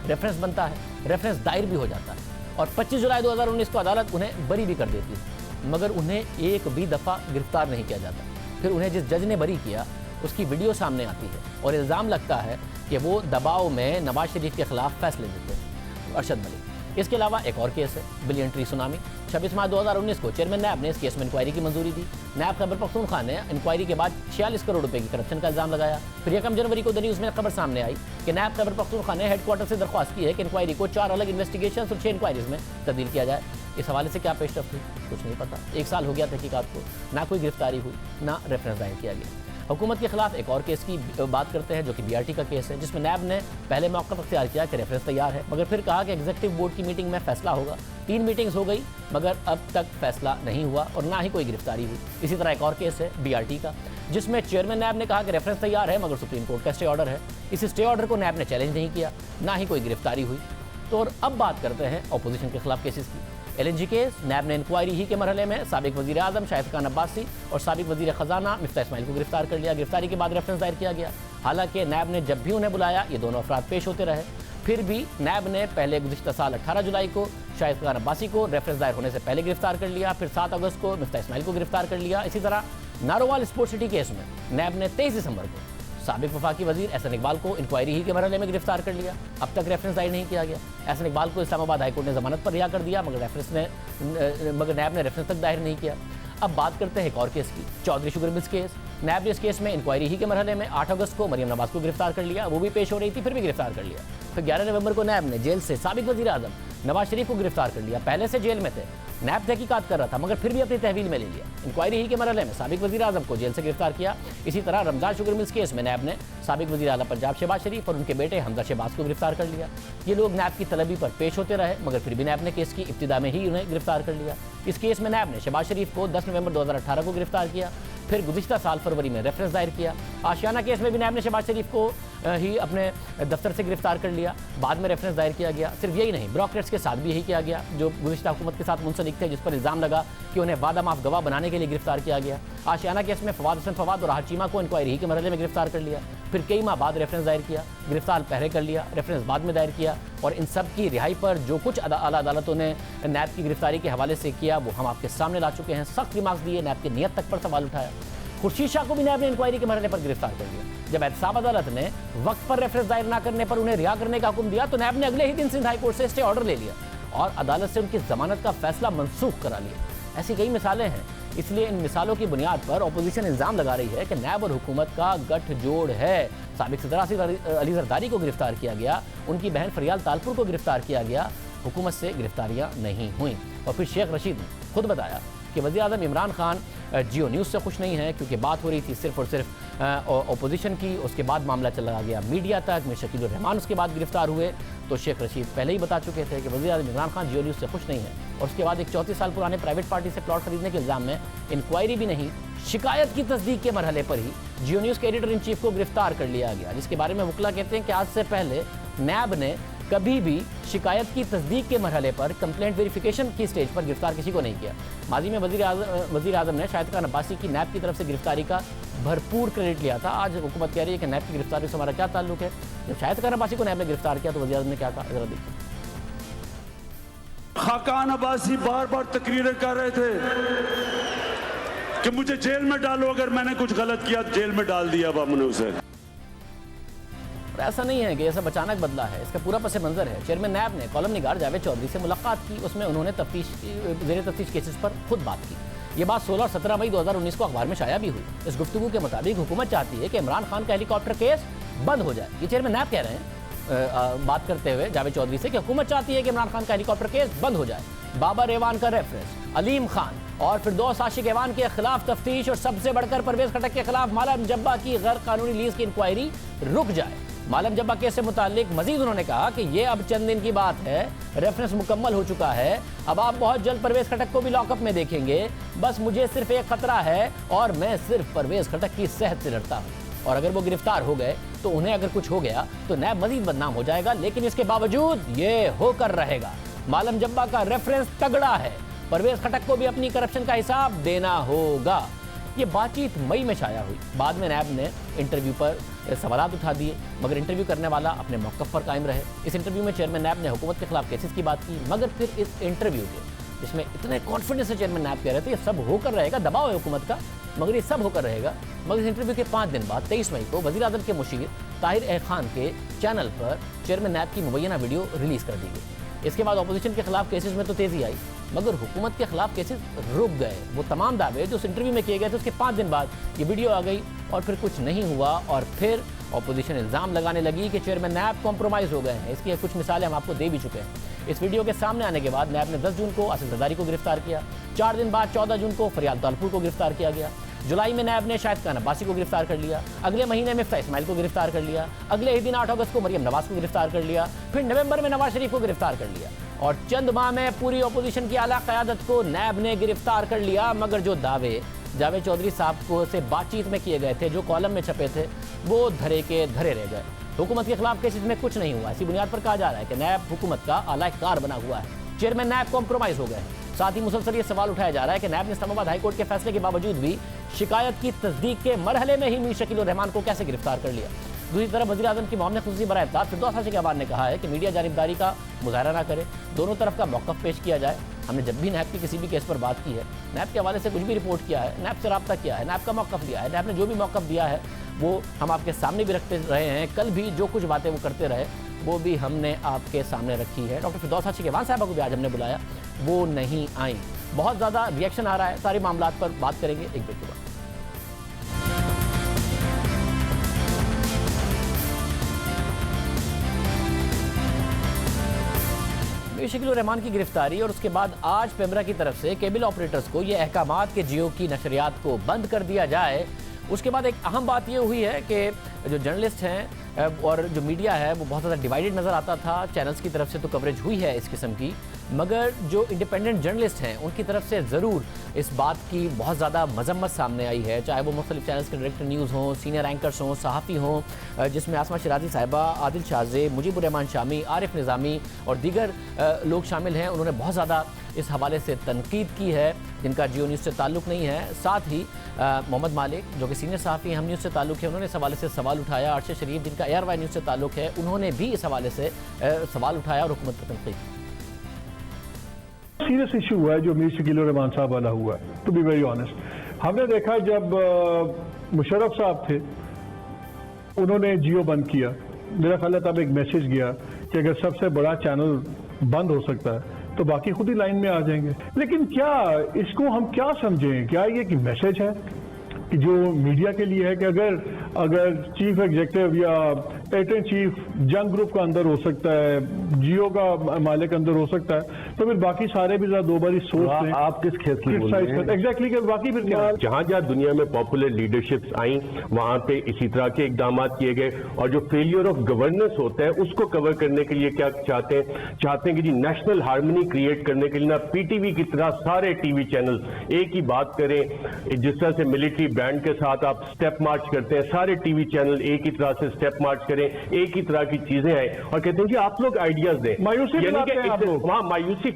A: रेफरेंस बनता है, रेफरेंस दायर भी हो जाता है और 25 जुलाई 2019 को अदालत उन्हें बरी भी कर देती है। मगर उन्हें एक भी दफ़ा गिरफ्तार नहीं किया जाता। फिर उन्हें जिस जज ने बरी किया उसकी वीडियो सामने आती है और इल्ज़ाम लगता है कि वो दबाव में नवाज शरीफ के खिलाफ फैसले देते हैं। अरशद मलिक। इसके अलावा एक और केस है बिलियन ट्री सुनामी। 26 मार्च 2019 को चेयरमैन नैब ने इस केस में इंक्वायरी की मंजूरी दी। नैब खैबर पख्तूनख्वा ने इंक्वायरी के बाद 46 करोड़ रुपए की करप्शन का इल्जाम लगाया। फिर 1 जनवरी को द न्यूज़ में खबर सामने आई कि नैब खैबर पख्तूनख्वा ने हेडक्वार्टर से दरख्वास्त की है कि इंक्वायरी को 4 अलग इन्वेस्टिगेशन और 6 इंक्वायरीज में तब्दील किया जाए। इस हवाले से क्या पेशरफ्त हुई कुछ नहीं पता। 1 साल हो गया तहकीकात को, ना कोई गिरफ्तारी हुई, ना रेफरेंस दायर किया गया। हुकूमत के खिलाफ एक और केस की बात करते हैं जो कि BRT का केस है, जिसमें नैब ने पहले मौका अख्तियार किया कि रेफरेंस तैयार है, मगर फिर कहा कि एग्जीक्यूटिव बोर्ड की मीटिंग में फैसला होगा। 3 मीटिंग्स हो गई मगर अब तक फैसला नहीं हुआ और ना ही कोई गिरफ्तारी हुई। इसी तरह एक और केस है BRT का, जिसमें चेयरमैन नैब ने कहा कि रेफरेंस तैयार है मगर सुप्रीम कोर्ट का स्टे ऑर्डर है। इस स्टे ऑर्डर को नैब ने चैलेंज नहीं किया, ना ही कोई गिरफ्तारी हुई। तो और अब बात करते हैं अपोजिशन के खिलाफ केसेस की। LNG केस, नैब ने इंक्वायरी ही के मरहले में साबिक वज़ीर आज़म शाहिद खान अब्बासी और साबिक वज़ीर ख़जाना मिफ्ता इस्माइल को गिरफ्तार कर लिया। गिरफ्तारी के बाद रेफरेंस दायर किया गया। हालांकि नैब ने जब भी उन्हें बुलाया ये दोनों अफराद पेश होते रहे। फिर भी नैब ने पहले गुज़िश्ता साल 18 जुलाई को शाहिद खान अब्बासी को रेफरेंस दायर होने से पहले गिरफ्तार कर लिया। फिर 7 अगस्त को मिफ्ता इस्माइल को गिरफ्तार कर लिया। इसी तरह नारोवाल स्पोर्ट्स सिटी केस में नैब ने 23 दिसंबर को साबिक वफाकी वजीर एहसन इकबाल को इंक्वायरी ही के मरहले में गिरफ्तार कर लिया। अब तक रेफरेंस दायर नहीं किया गया। एहसन इकबाल को इस्लामाबाद हाईकोर्ट ने जमानत पर रिहा कर दिया मगर नैब ने रेफरेंस तक दायर नहीं किया। अब बात करते हैं एक और केस की, चौधरी शुगर मिल्स केस। नैब ने इस केस में इंक्वायरी ही के मरहले में 8 अगस्त को मरियम नवाज को गिरफ्तार कर लिया। वो भी पेश हो रही थी, फिर भी गिरफ्तार कर लिया। फिर 11 नवंबर को नैब ने जेल से साबिक वज़ीर आज़म नवाज शरीफ को गिरफ्तार कर लिया। पहले से जेल में थे, नैब तहकीकात कर रहा था मगर फिर भी अपनी तहवील में ले लिया। इंक्वायरी ही के मरहले में साबिक वज़ीर आज़म को जेल से गिरफ्तार किया। इसी तरह रमजान शुगर मिल्स केस में नैब ने साबिक वज़ीर आला पंजाब शहबाज शरीफ और उनके बेटे हमजा शहबाज को गिरफ्तार कर लिया। ये लोग नैब की तलबी पर पेश होते रहे मगर फिर भी नैब ने केस की इब्तिदा में ही उन्हें गिरफ्तार कर लिया। इस केस में नैब ने शहबाज शरीफ को 10 नवंबर 2018 को गिरफ्तार किया। फिर गुज़िश्ता साल फरवरी में रेफरेंस दायर किया। आशियाना केस में भी नैब ने शहबाज शरीफ को ही अपने दफ्तर से गिरफ्तार कर लिया। बाद में रेफरेंस दायर किया गया। सिर्फ यही नहीं, ब्रोकरेट्स के साथ भी यही किया गया जो गुज़िश्ता हुकूमत के साथ मुंसलिक थे, जिस पर इल्ज़ाम लगा कि उन्हें वादा माफ गवाह बनाने के लिए गिरफ्तार किया गया। आशियाना केस में फवाद हसन फवाद और राहत चीमा को इंक्वायरी ही के मरहले में गिरफ्तार कर लिया। फिर कई माह बाद रेफरेंस दायर किया, गिरफ्तार पहले कर लिया, रेफरेंस बाद में दायर किया। और इन सब की रिहाई पर जो कुछ आला अदालतों ने नैब की गिरफ्तारी के हवाले से किया वो हम आपके सामने ला चुके हैं। सख्त रिमार्क्स दिए, नैब की नीयत तक पर सवाल उठाया। खुर्शीद शाह को भी नैब ने इंक्वायरी के मरहले पर गिरफ्तार कर लिया। जब एहतसाब अदालत ने वक्त पर रेफरेंस दायर न करने पर उन्हें रिहा करने का हुक्म दिया तो नैब ने अगले ही दिन सिंध हाई कोर्ट से स्टे ऑर्डर ले लिया और अदालत से उनकी जमानत का फैसला मनसूख करा लिया। ऐसी कई मिसालें हैं। इसलिए इन मिसालों की बुनियाद पर अपोजिशन इल्ज़ाम लगा रही है कि नैब और हुकूमत का गठजोड़ है। साबिक सदर आसिफ अली जरदारी को गिरफ्तार किया गया, उनकी बहन फरियाल तालपुर को गिरफ्तार किया गया, हुकूमत से गिरफ्तारियाँ नहीं हुई। और फिर शेख रशीद ने खुद बताया कि वज़ीर आज़म इमरान खान जियो न्यूज़ से खुश नहीं है क्योंकि बात हो रही थी सिर्फ और सिर्फ अपोजिशन की। उसके बाद मामला चला गया मीडिया तक। मीर शकील उर रहमान उसके बाद गिरफ्तार हुए। तो शेख रशीद पहले ही बता चुके थे कि वज़ीर आज़म इमरान खान जियो न्यूज़ से खुश नहीं है। और उसके बाद एक 34 साल पुराने प्राइवेट पार्टी से प्लॉट खरीदने के इल्ज़ाम में इंक्वायरी भी नहीं, शिकायत की तस्दीक के मरहले पर ही जियो न्यूज़ के एडिटर इन चीफ को गिरफ्तार कर लिया गया, जिसके बारे में वकला कहते हैं कि आज से पहले नैब ने कभी भी शिकायत की तस्दीक के मरहले पर कंप्लेंट वेरिफिकेशन की स्टेज पर गिरफ्तार किसी को नहीं किया। माजी में वज़ीर आज़म ने शाहिद खान अब्बासी की नैब की तरफ से गिरफ्तारी का भरपूर क्रेडिट लिया था। आज हुकूमत कह रही है कि नैब की गिरफ्तारी से हमारा क्या ताल्लुक है। जब शाहिद खान अब्बासी को नैब ने गिरफ्तार किया तो वज़ीर आज़म ने क्या कहा, जरा देखिए।
F: खाकान अब्बासी बार बार तकरीरें कर रहे थे कि मुझे जेल में डालो, अगर मैंने कुछ गलत किया जेल में डाल दिया अब हमने उसे।
A: ऐसा नहीं है कि ऐसा अचानक बदला है, इसका पूरा पस मंजर है। चेयरमैन नैब ने कॉलम निगार जावेद चौधरी से मुलाकात की। उसमें उन्होंने ज़ेर तफ्तीश केसेस पर खुद बात की। ये बात 16 और 17 मई 2019 को अखबार में शाया भी हुई। इस गुफ्तगू के मुताबिक हुकूमत चाहती है कि इमरान खान का हेलीकॉप्टर केस बंद हो जाए। ये चेयरमैन नैब कह रहे हैं बात करते हुए जावेद चौधरी से कि हुकूमत चाहती है कि इमरान खान का हेलीकॉप्टर केस बंद हो जाए। बाबर एवान का रेफरेंस, अलीम खान और फिरदौस आशिक एवान के खिलाफ तफ्तीश और सबसे बढ़कर परवेज खटक के खिलाफ मालम जब्बा की गैर कानूनी लीज की इंक्वायरी रुक जाए। मालम जब्बा केस से मुतालिक मजीद उन्होंने कहा कि ये अब चंद दिन की बात है, रेफरेंस मुकम्मल हो चुका है। अब आप बहुत जल्द परवेज खटक को भी लॉकअप में देखेंगे। बस मुझे सिर्फ एक खतरा है और मैं सिर्फ परवेज खटक की सेहत से डरता हूँ। और अगर वो गिरफ्तार हो गए तो उन्हें अगर कुछ हो गया तो नैब मजीद बदनाम हो जाएगा, लेकिन इसके बावजूद ये होकर रहेगा। मालम जब्बा का रेफरेंस तगड़ा है, परवेज खटक को भी अपनी करप्शन का हिसाब देना होगा। ये बातचीत मई में शाया हुई। बाद में नैब ने इंटरव्यू पर सवालात उठा दिए मगर इंटरव्यू करने वाला अपने मौक़िफ़ पर कायम रहे। इस इंटरव्यू में चेयरमैन नैब ने हुकूमत के खिलाफ केसेस की बात की मगर फिर इस इंटरव्यू के जिसमें इतने कॉन्फिडेंस से चेयरमैन नैब कह रहे थे ये सब होकर रहेगा, दबाव है हुकूमत का, मगर ये सब होकर रहेगा। मगर इस इंटरव्यू के 5 दिन बाद 23 मई को वज़ीर आज़म के मुशीर ताहिर खान के चैनल पर चेयरमैन नैब की मुबैना वीडियो रिलीज कर दी गई। इसके बाद अपोजिशन के खिलाफ केसेस में तो तेजी आई, मगर हुकूमत के खिलाफ केसेस रुक गए। वो तमाम दावे जो उस इंटरव्यू में किए गए थे उसके 5 दिन बाद ये वीडियो आ गई और फिर कुछ नहीं हुआ और फिर अपोजिशन इल्ज़ाम लगाने लगी कि चेयरमैन नैब कॉम्प्रोमाइज़ हो गए हैं। इसकी कुछ मिसालें हम आपको दे भी चुके हैं। इस वीडियो के सामने आने के बाद नैब ने 10 जून को आसिफ जरदारी को गिरफ्तार किया। 4 दिन बाद 14 जून को फरियाद तालपुर को गिरफ्तार किया गया। जुलाई में नैब ने शाहिद खान अब्बासी को गिरफ्तार कर लिया। अगले महीने में मिफ्ता इस्माइल को गिरफ्तार कर लिया। अगले ही दिन 8 अगस्त को मरियम नवाज को गिरफ्तार कर लिया। फिर नवंबर में नवाज शरीफ को गिरफ्तार कर लिया और चंद माह में पूरी अपोजिशन की आला क़यादत को नैब ने गिरफ्तार कर लिया। मगर जो दावे जावेद चौधरी साहब को से बातचीत में किए गए थे, जो कॉलम में छपे थे, वो धरे के धरे रह गए। हुकूमत के खिलाफ केसेस में कुछ नहीं हुआ। इसी बुनियाद पर कहा जा रहा है कि नैब हुकूमत का आला कार बना हुआ है। चेयरमैन नैब कॉम्प्रोमाइज़ हो गए हैं। साथ ही मुसलसल ये सवाल उठाया जा रहा है कि नैब ने इस्लामाबाद हाईकोर्ट के फैसले के बावजूद भी शिकायत की तस्दीक के मरहले में ही मीर शकील उर रहमान को कैसे गिरफ्तार कर लिया। दूसरी तरफ वज़ीर आज़म की मामले खुसूसी बराए इत्तलात फिरदौस आशिक अहमद ने कहा है कि मीडिया जानिबदारी का मुजाहरा ना करे, दोनों तरफ का मौक़िफ़ पेश किया जाए। हमने जब भी नैब की किसी भी केस पर बात की है, नैब के हवाले से कुछ भी रिपोर्ट किया है, नैब से रब्ता किया है, नैब का मौक़िफ़ लिया है, नैब ने जो भी मौक़िफ़ दिया है वो हम आपके सामने भी रखते रहे हैं। कल भी जो कुछ बातें वो करते रहे वो भी हमने आपके सामने रखी है। डॉक्टर फिरदौस आशिक अहमद साहबा को भी आज हमने बुलाया, वो नहीं आई। बहुत ज़्यादा रिएक्शन आ रहा है। सारे मामलात पर बात करेंगे एक ब्रेक के बाद। मीर शकील उर रहमान की गिरफ्तारी और उसके बाद आज पेमरा की तरफ से केबल ऑपरेटर्स को ये अहकामात के जियो की नशरियात को बंद कर दिया जाए, उसके बाद एक अहम बात ये हुई है कि जो जर्नलिस्ट हैं और जो मीडिया है वो बहुत ज़्यादा डिवाइडेड नज़र आता था। चैनल्स की तरफ से तो कवरेज हुई है इस किस्म की, मगर जो इंडिपेंडेंट जर्नलिस्ट हैं उनकी तरफ से ज़रूर इस बात की बहुत ज़्यादा मजम्मत सामने आई है। चाहे वो मुख्तलिफ चैनल्स के डायरेक्टर न्यूज़ हों, सीनियर एंकर्स हों, सहाफ़ी हों, जिसमें आसमा शिराजी साहिबा, आदिल शाहज़े, मुजीबुर रहमान शामी, आरिफ निज़ामी और दीगर लोग शामिल हैं। उन्होंने बहुत ज़्यादा इस हवाले से तनकीद की है जिनका जियो न्यूज़ से ताल्लुक़ नहीं है। साथ ही मोहम्मद मालिक जो कि सीनियर सहाफ़ी हम न्यूज़ से ताल्लुक़ है, उन्होंने इस हवाले से सवाल उठाया। अरशद शरीफ जिनका ARY न्यूज़ से ताल्लुक़ है, उन्होंने भी इस हवाले से सवाल उठाया और हुकूमत पर तनकीद की।
G: सीरियस इशू हुआ है जो मीर शकील उर रहमान साहब वाला हुआ है। टू बी वेरी ऑनेस्ट, हमने देखा जब मुशर्रफ साहब थे उन्होंने जियो बंद किया, मेरा ख्याल है तब एक मैसेज गया कि अगर सबसे बड़ा चैनल बंद हो सकता है तो बाकी खुद ही लाइन में आ जाएंगे। लेकिन क्या इसको हम क्या समझें? क्या ये कि मैसेज है कि जो मीडिया के लिए है कि अगर चीफ एग्जीक्यूटिव या एडिटर चीफ जंग ग्रुप का अंदर हो सकता है, जियो का मालिक अंदर हो सकता है, तो फिर बाकी सारे भी दो बारी सोच लें।
H: आप किस खेत की बोल रहे हैं?
G: एग्जैक्टली कि बाकी फिर क्या?
H: जहां जहां दुनिया में पॉपुलर लीडरशिप्स आई वहां पे इसी तरह के इकदाम किए गए और जो फेलियर ऑफ गवर्नेंस होता है उसको कवर करने के लिए क्या चाहते हैं कि जी नेशनल हार्मनी क्रिएट करने के लिए ना पीटीवी की तरह सारे टीवी चैनल एक ही बात करें। जिस तरह से मिलिट्री बैंड के साथ आप स्टेप मार्च करते हैं, सारे टीवी चैनल एक ही तरह से स्टेप मार्च करें, एक ही तरह की चीजें आए और कहते हैं कि आप लोग आइडियाज दें।
G: मायूसी फैलाते हैं आप लोग।
H: वहां मायूसी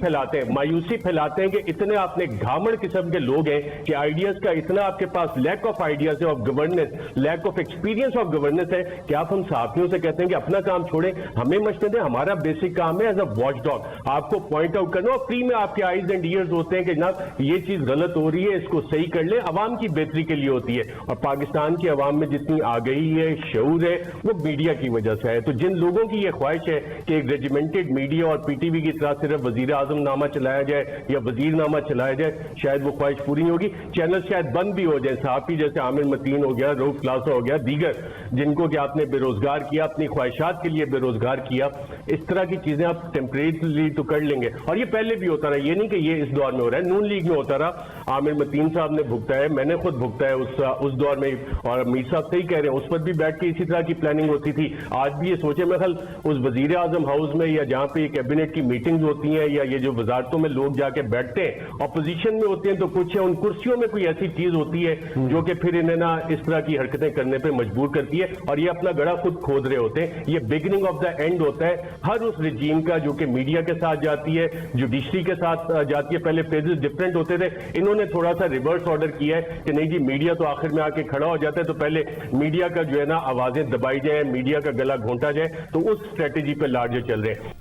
H: फैलाते हैं कि इतने आपने घामड़ किस्म के लोग हैं कि आइडियाज का इतना आपके पास लैक ऑफ आइडियाज है of governance, lack of experience of governance है कि आप हम साथियों से कहते हैं कि अपना काम छोड़ें, हमें मशवरे दें। हमारा बेसिक काम है एज अ वॉच डॉग आपको पॉइंट आउट करना और फ्री में आपके आईज एंड ईयर्स होते हैं कि जनाब ये चीज गलत हो रही है, इसको सही कर ले, अवाम की बेहतरी के लिए होती है। और पाकिस्तान की अवाम में जितनी आ गई है, शऊर है, वो मीडिया की वजह से है। तो जिन लोगों की ये ख्वाहिश है कि एक रेजिमेंटेड मीडिया और पीटीवी की तरह सिर्फ वजीर आजम नामा चलाया जाए या वजीर नामा चलाया जाए, शायद वो ख्वाहिश पूरी नहीं होगी। चैनल शायद बंद भी हो जाए, साहब जैसे आमिर मतीन हो गया, रऊफ क्लासा हो गया, दीगर जिनको कि आपने बेरोजगार किया, अपनी ख्वाहिशात के लिए बेरोजगार किया, इस तरह की चीजें आप टेम्परेरी तो कर लेंगे। और ये पहले भी होता रहा, ये नहीं कि ये इस दौर में हो रहा है, नून लीग में होता रहा। आमिर मतीन साहब ने भुगता है, मैंने खुद भुगता है उस दौर में। और मीर साहब सही कह रहे हैं, उस पर भी बैठ के इसी तरह की प्लानिंग होती थी। आज भी ये सोचे मैं कल उस वजीर आजम हाउस में या जहां पे कैबिनेट की मीटिंग्स होती हैं या ये जो वजारतों में लोग जाके बैठते हैं, अपोजिशन में होते हैं, तो कुछ उन कुर्सियों में कोई ऐसी चीज होती है जो कि फिर इन्हें ना इस तरह की हरकतें करने पर मजबूर करती है और ये अपना गड़ा खुद खोद रहे होते हैं। ये बिगिनिंग ऑफ द एंड होता है हर उस रिजीम का जो कि मीडिया के साथ जाती है, जुडिशरी के साथ जाती है। पहले फेजेस डिफरेंट होते थे, इन्होंने थोड़ा सा रिवर्स ऑर्डर किया है कि नहीं जी मीडिया तो आखिर में आके खड़ा हो जाता है, तो पहले मीडिया का जो है ना आवाजें दबाई जाए, मीडिया का गला घोंटा जाए, तो उस स्ट्रेटेजी पे लार्जर चल रहे हैं।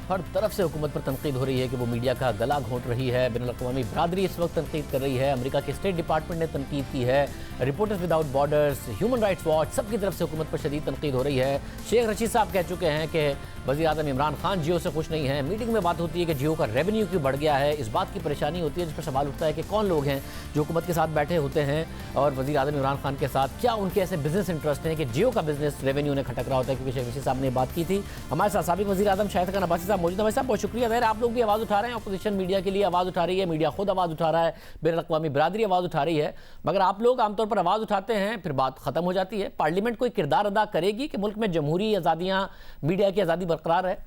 A: हर तरफ से हुकूमत पर तनकीद हो रही है कि वो मीडिया का गला घोंट रही है। बैनुल-अक़वामी बरादरी इस वक्त तनकीद कर रही है। अमेरिका के स्टेट डिपार्टमेंट ने तनकीद की है। Reporters without borders, human rights watch, सबकी तरफ से हुकूमत पर शदीद तनकीद हो रही है। शेख रशीद साहब कह चुके हैं कि वज़ीर आज़म इमरान खान जियो से खुश नहीं है। मीटिंग में बात होती है कि जियो का रेवेन्यू क्यों बढ़ गया है, इस बात की परेशानी होती है, जिस पर सवाल उठता है कि कौन लोग हैं जो हुकूमत के साथ बैठे होते हैं और वज़ीर आज़म इमरान खान के साथ क्या उनके ऐसे बिजनेस इंटरेस्ट हैं कि जियो का बिजनेस रेवेन्यू ने खटक रहा होता है। क्योंकि शेख रशीद साहब ने बात की थी। हमारे साथ साबिक वज़ीर आज़म शाहिद खान अब्बासी साहब मौजूद हैं। भाई साहब बहुत शुक्रिया। ज़ाहिर आप लोग भी आवाज़ उठा रहे हैं, अपोजिशन मीडिया के लिए आवाज़ उठा रही है, मीडिया खुद आवाज़ उठा रहा है, बैनुल-अक़वामी बरादरी आवाज़ उठा रही है, मगर आप लोग आमतौर पर आवाज़ उठाते हैं फिर बात ख़त्म हो जाती है। पार्लियामेंट कोई किरदार अदा करेगी कि मुल्क में जमहूरी आज़ादियाँ, मीडिया की आज़ादी बरकरार है?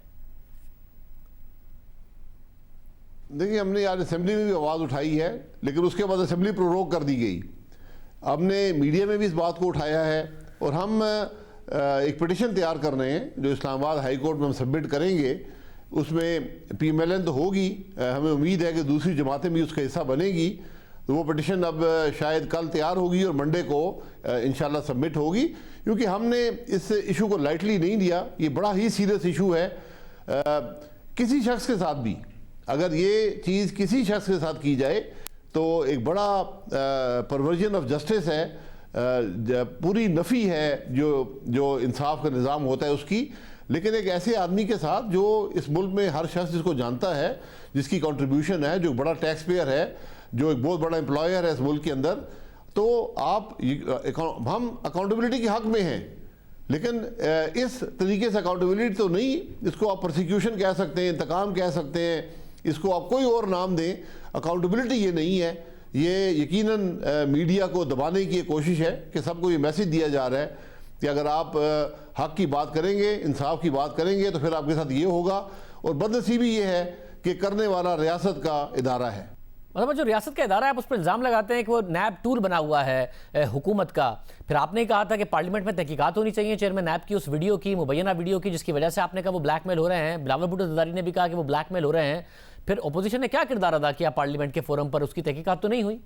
I: देखिए, हमने आज असेंबली में भी आवाज़ उठाई है, लेकिन उसके बाद असेंबली प्रोरोग कर दी गई। हमने मीडिया में भी इस बात को उठाया है और हम एक पिटिशन तैयार कर रहे हैं जो इस्लामाबाद हाई कोर्ट में हम सबमिट करेंगे। उसमें PMLN तो होगी, हमें उम्मीद है कि दूसरी जमातें भी उसका हिस्सा बनेगी। तो वो पिटिशन अब शायद कल तैयार होगी और मंडे को इंशाल्लाह सबमिट होगी, क्योंकि हमने इस इशू को लाइटली नहीं लिया। ये बड़ा ही सीरियस इशू है। किसी शख्स के साथ भी अगर ये चीज़ किसी शख्स के साथ की जाए तो एक बड़ा परवर्जन ऑफ जस्टिस है, पूरी नफ़ी है जो इंसाफ का निज़ाम होता है उसकी। लेकिन एक ऐसे आदमी के साथ जो इस मुल्क में हर शख्स जिसको जानता है, जिसकी कंट्रीब्यूशन है, जो बड़ा टैक्स पेयर है, जो एक बहुत बड़ा एम्प्लॉयर है इस मुल्क के अंदर, तो हम अकाउंटेबिलिटी के हक़ में हैं, लेकिन इस तरीके से अकाउंटेबिलिटी तो नहीं। इसको आप प्रोसिक्यूशन कह सकते हैं, इंतकाम कह सकते हैं, इसको आप कोई और नाम दें, अकाउंटेबिलिटी ये नहीं है। ये यकीनन मीडिया को दबाने की कोशिश है कि सबको ये मैसेज दिया जा रहा है कि अगर आप हक़ की बात करेंगे, इंसाफ की बात करेंगे, तो फिर आपके साथ ये होगा। और बदनसीबी ये है कि करने वाला रियासत का इदारा है।
A: मतलब जो रियासत का इदारा है, आप उस पर इल्ज़ाम लगाते हैं कि वो नैब टूल बना हुआ है हुकूमत का। फिर आपने कहा था कि पार्लियामेंट में तहकीकात होनी चाहिए चेयरमैन नैब की उस वीडियो की, मुबैना वीडियो की, जिसकी वजह से आपने कहा वो ब्लैकमेल हो रहे हैं। बिलावल भुट्टो ज़रदारी ने भी कहा कि वो ब्लैकमेल हो रहे हैं। फिर अपोजिशन ने क्या किरदार अदा किया पार्लियामेंट के फोरम पर? उसकी तहकीकात तो नहीं हुई।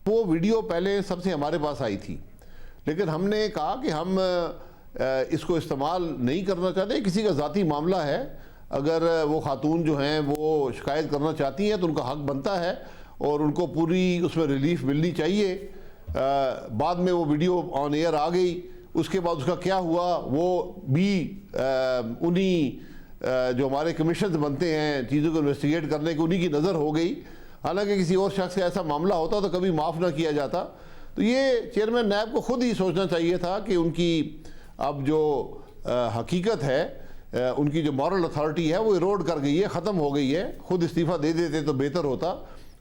I: वो वीडियो पहले सबसे हमारे पास आई थी, लेकिन हमने कहा कि हम इसको इस्तेमाल नहीं करना चाहते। किसी का ज़ाती मामला है, अगर वो खातून जो हैं वो शिकायत करना चाहती हैं तो उनका हक बनता है और उनको पूरी उसमें रिलीफ मिलनी चाहिए। बाद में वो वीडियो ऑन एयर आ गई, उसके बाद उसका क्या हुआ वो भी उन्हीं जो हमारे कमीशन बनते हैं चीज़ों को इन्वेस्टिगेट करने की, उन्हीं की नज़र हो गई। हालांकि किसी और शख्स का ऐसा मामला होता तो कभी माफ़ ना किया जाता। तो ये चेयरमैन नैब को खुद ही सोचना चाहिए था कि उनकी अब जो हकीकत है, उनकी जो मॉरल अथॉरिटी है वो इरोड कर गई है, ख़त्म हो गई है। खुद इस्तीफ़ा दे देते तो बेहतर होता।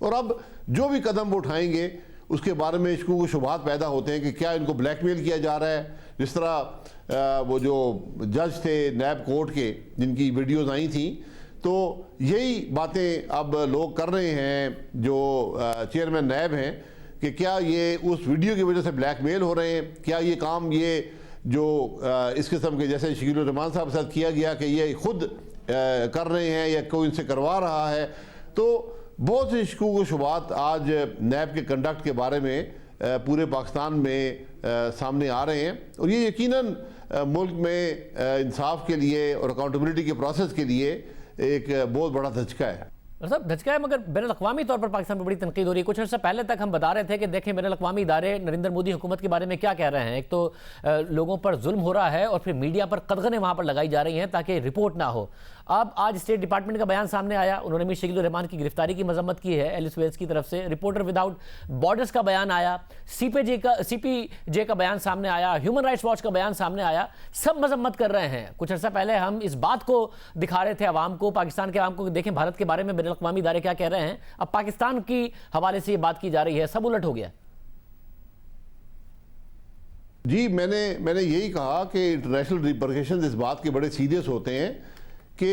I: और अब जो भी कदम वो उठाएंगे उसके बारे में इसको कुछ शुबहात पैदा होते हैं कि क्या इनको ब्लैकमेल किया जा रहा है। जिस तरह वो जो जज थे नैब कोर्ट के, जिनकी वीडियोज़ आई थी, तो यही बातें अब लोग कर रहे हैं जो चेयरमैन नैब हैं कि क्या ये उस वीडियो की वजह से ब्लैकमेल हो रहे हैं, क्या ये काम ये जो इस किस्म के जैसे शकील रहमान साहब के साथ किया गया कि ये खुद कर रहे हैं या कोई इनसे करवा रहा है। तो बहुत से शकूक शुबात आज नैब के कंडक्ट के बारे में पूरे पाकिस्तान में सामने आ रहे हैं और ये यकीनन मुल्क में इंसाफ के लिए और अकाउंटेबिलिटी के प्रोसेस के लिए एक बहुत बड़ा धचका है।
A: सब धचका है, मगर बैनुल-अक़वामी तौर पर पाकिस्तान पर बड़ी तनकीद हो रही है। कुछ अर्सा पहले तक हम बता रहे थे कि देखें बैनुल-अक़वामी इदारे नरेंद्र मोदी हुकूमत के बारे में क्या कह रहे हैं। एक तो लोगों पर जुल्म हो रहा है और फिर मीडिया पर कदगनें वहाँ पर लगाई जा रही हैं ताकि रिपोर्ट ना हो। अब आज स्टेट डिपार्टमेंट का बयान सामने आया, उन्होंने मीर शकील रहमान की गिरफ्तारी की मजम्मत की है एलिस वेल्स की तरफ से। रिपोर्टर विदाउट बॉर्डर्स का बयान आया, CPJ का बयान सामने आया, ह्यूमन राइट्स वॉच का बयान सामने आया। सब मजम्मत कर रहे हैं। कुछ अर्सा पहले हम इस बात को दिखा रहे थे आवाम को, पाकिस्तान के आवाम को, देखें भारत के बारे में बैनुल-अक़वामी इदारे क्या कह रहे हैं। अब पाकिस्तान की हवाले से ये बात की जा रही है, सब उलट हो गया।
I: जी, मैंने यही कहा कि इंटरनेशनल रिपरकेशंस इस बात के बड़े सीरियस होते हैं कि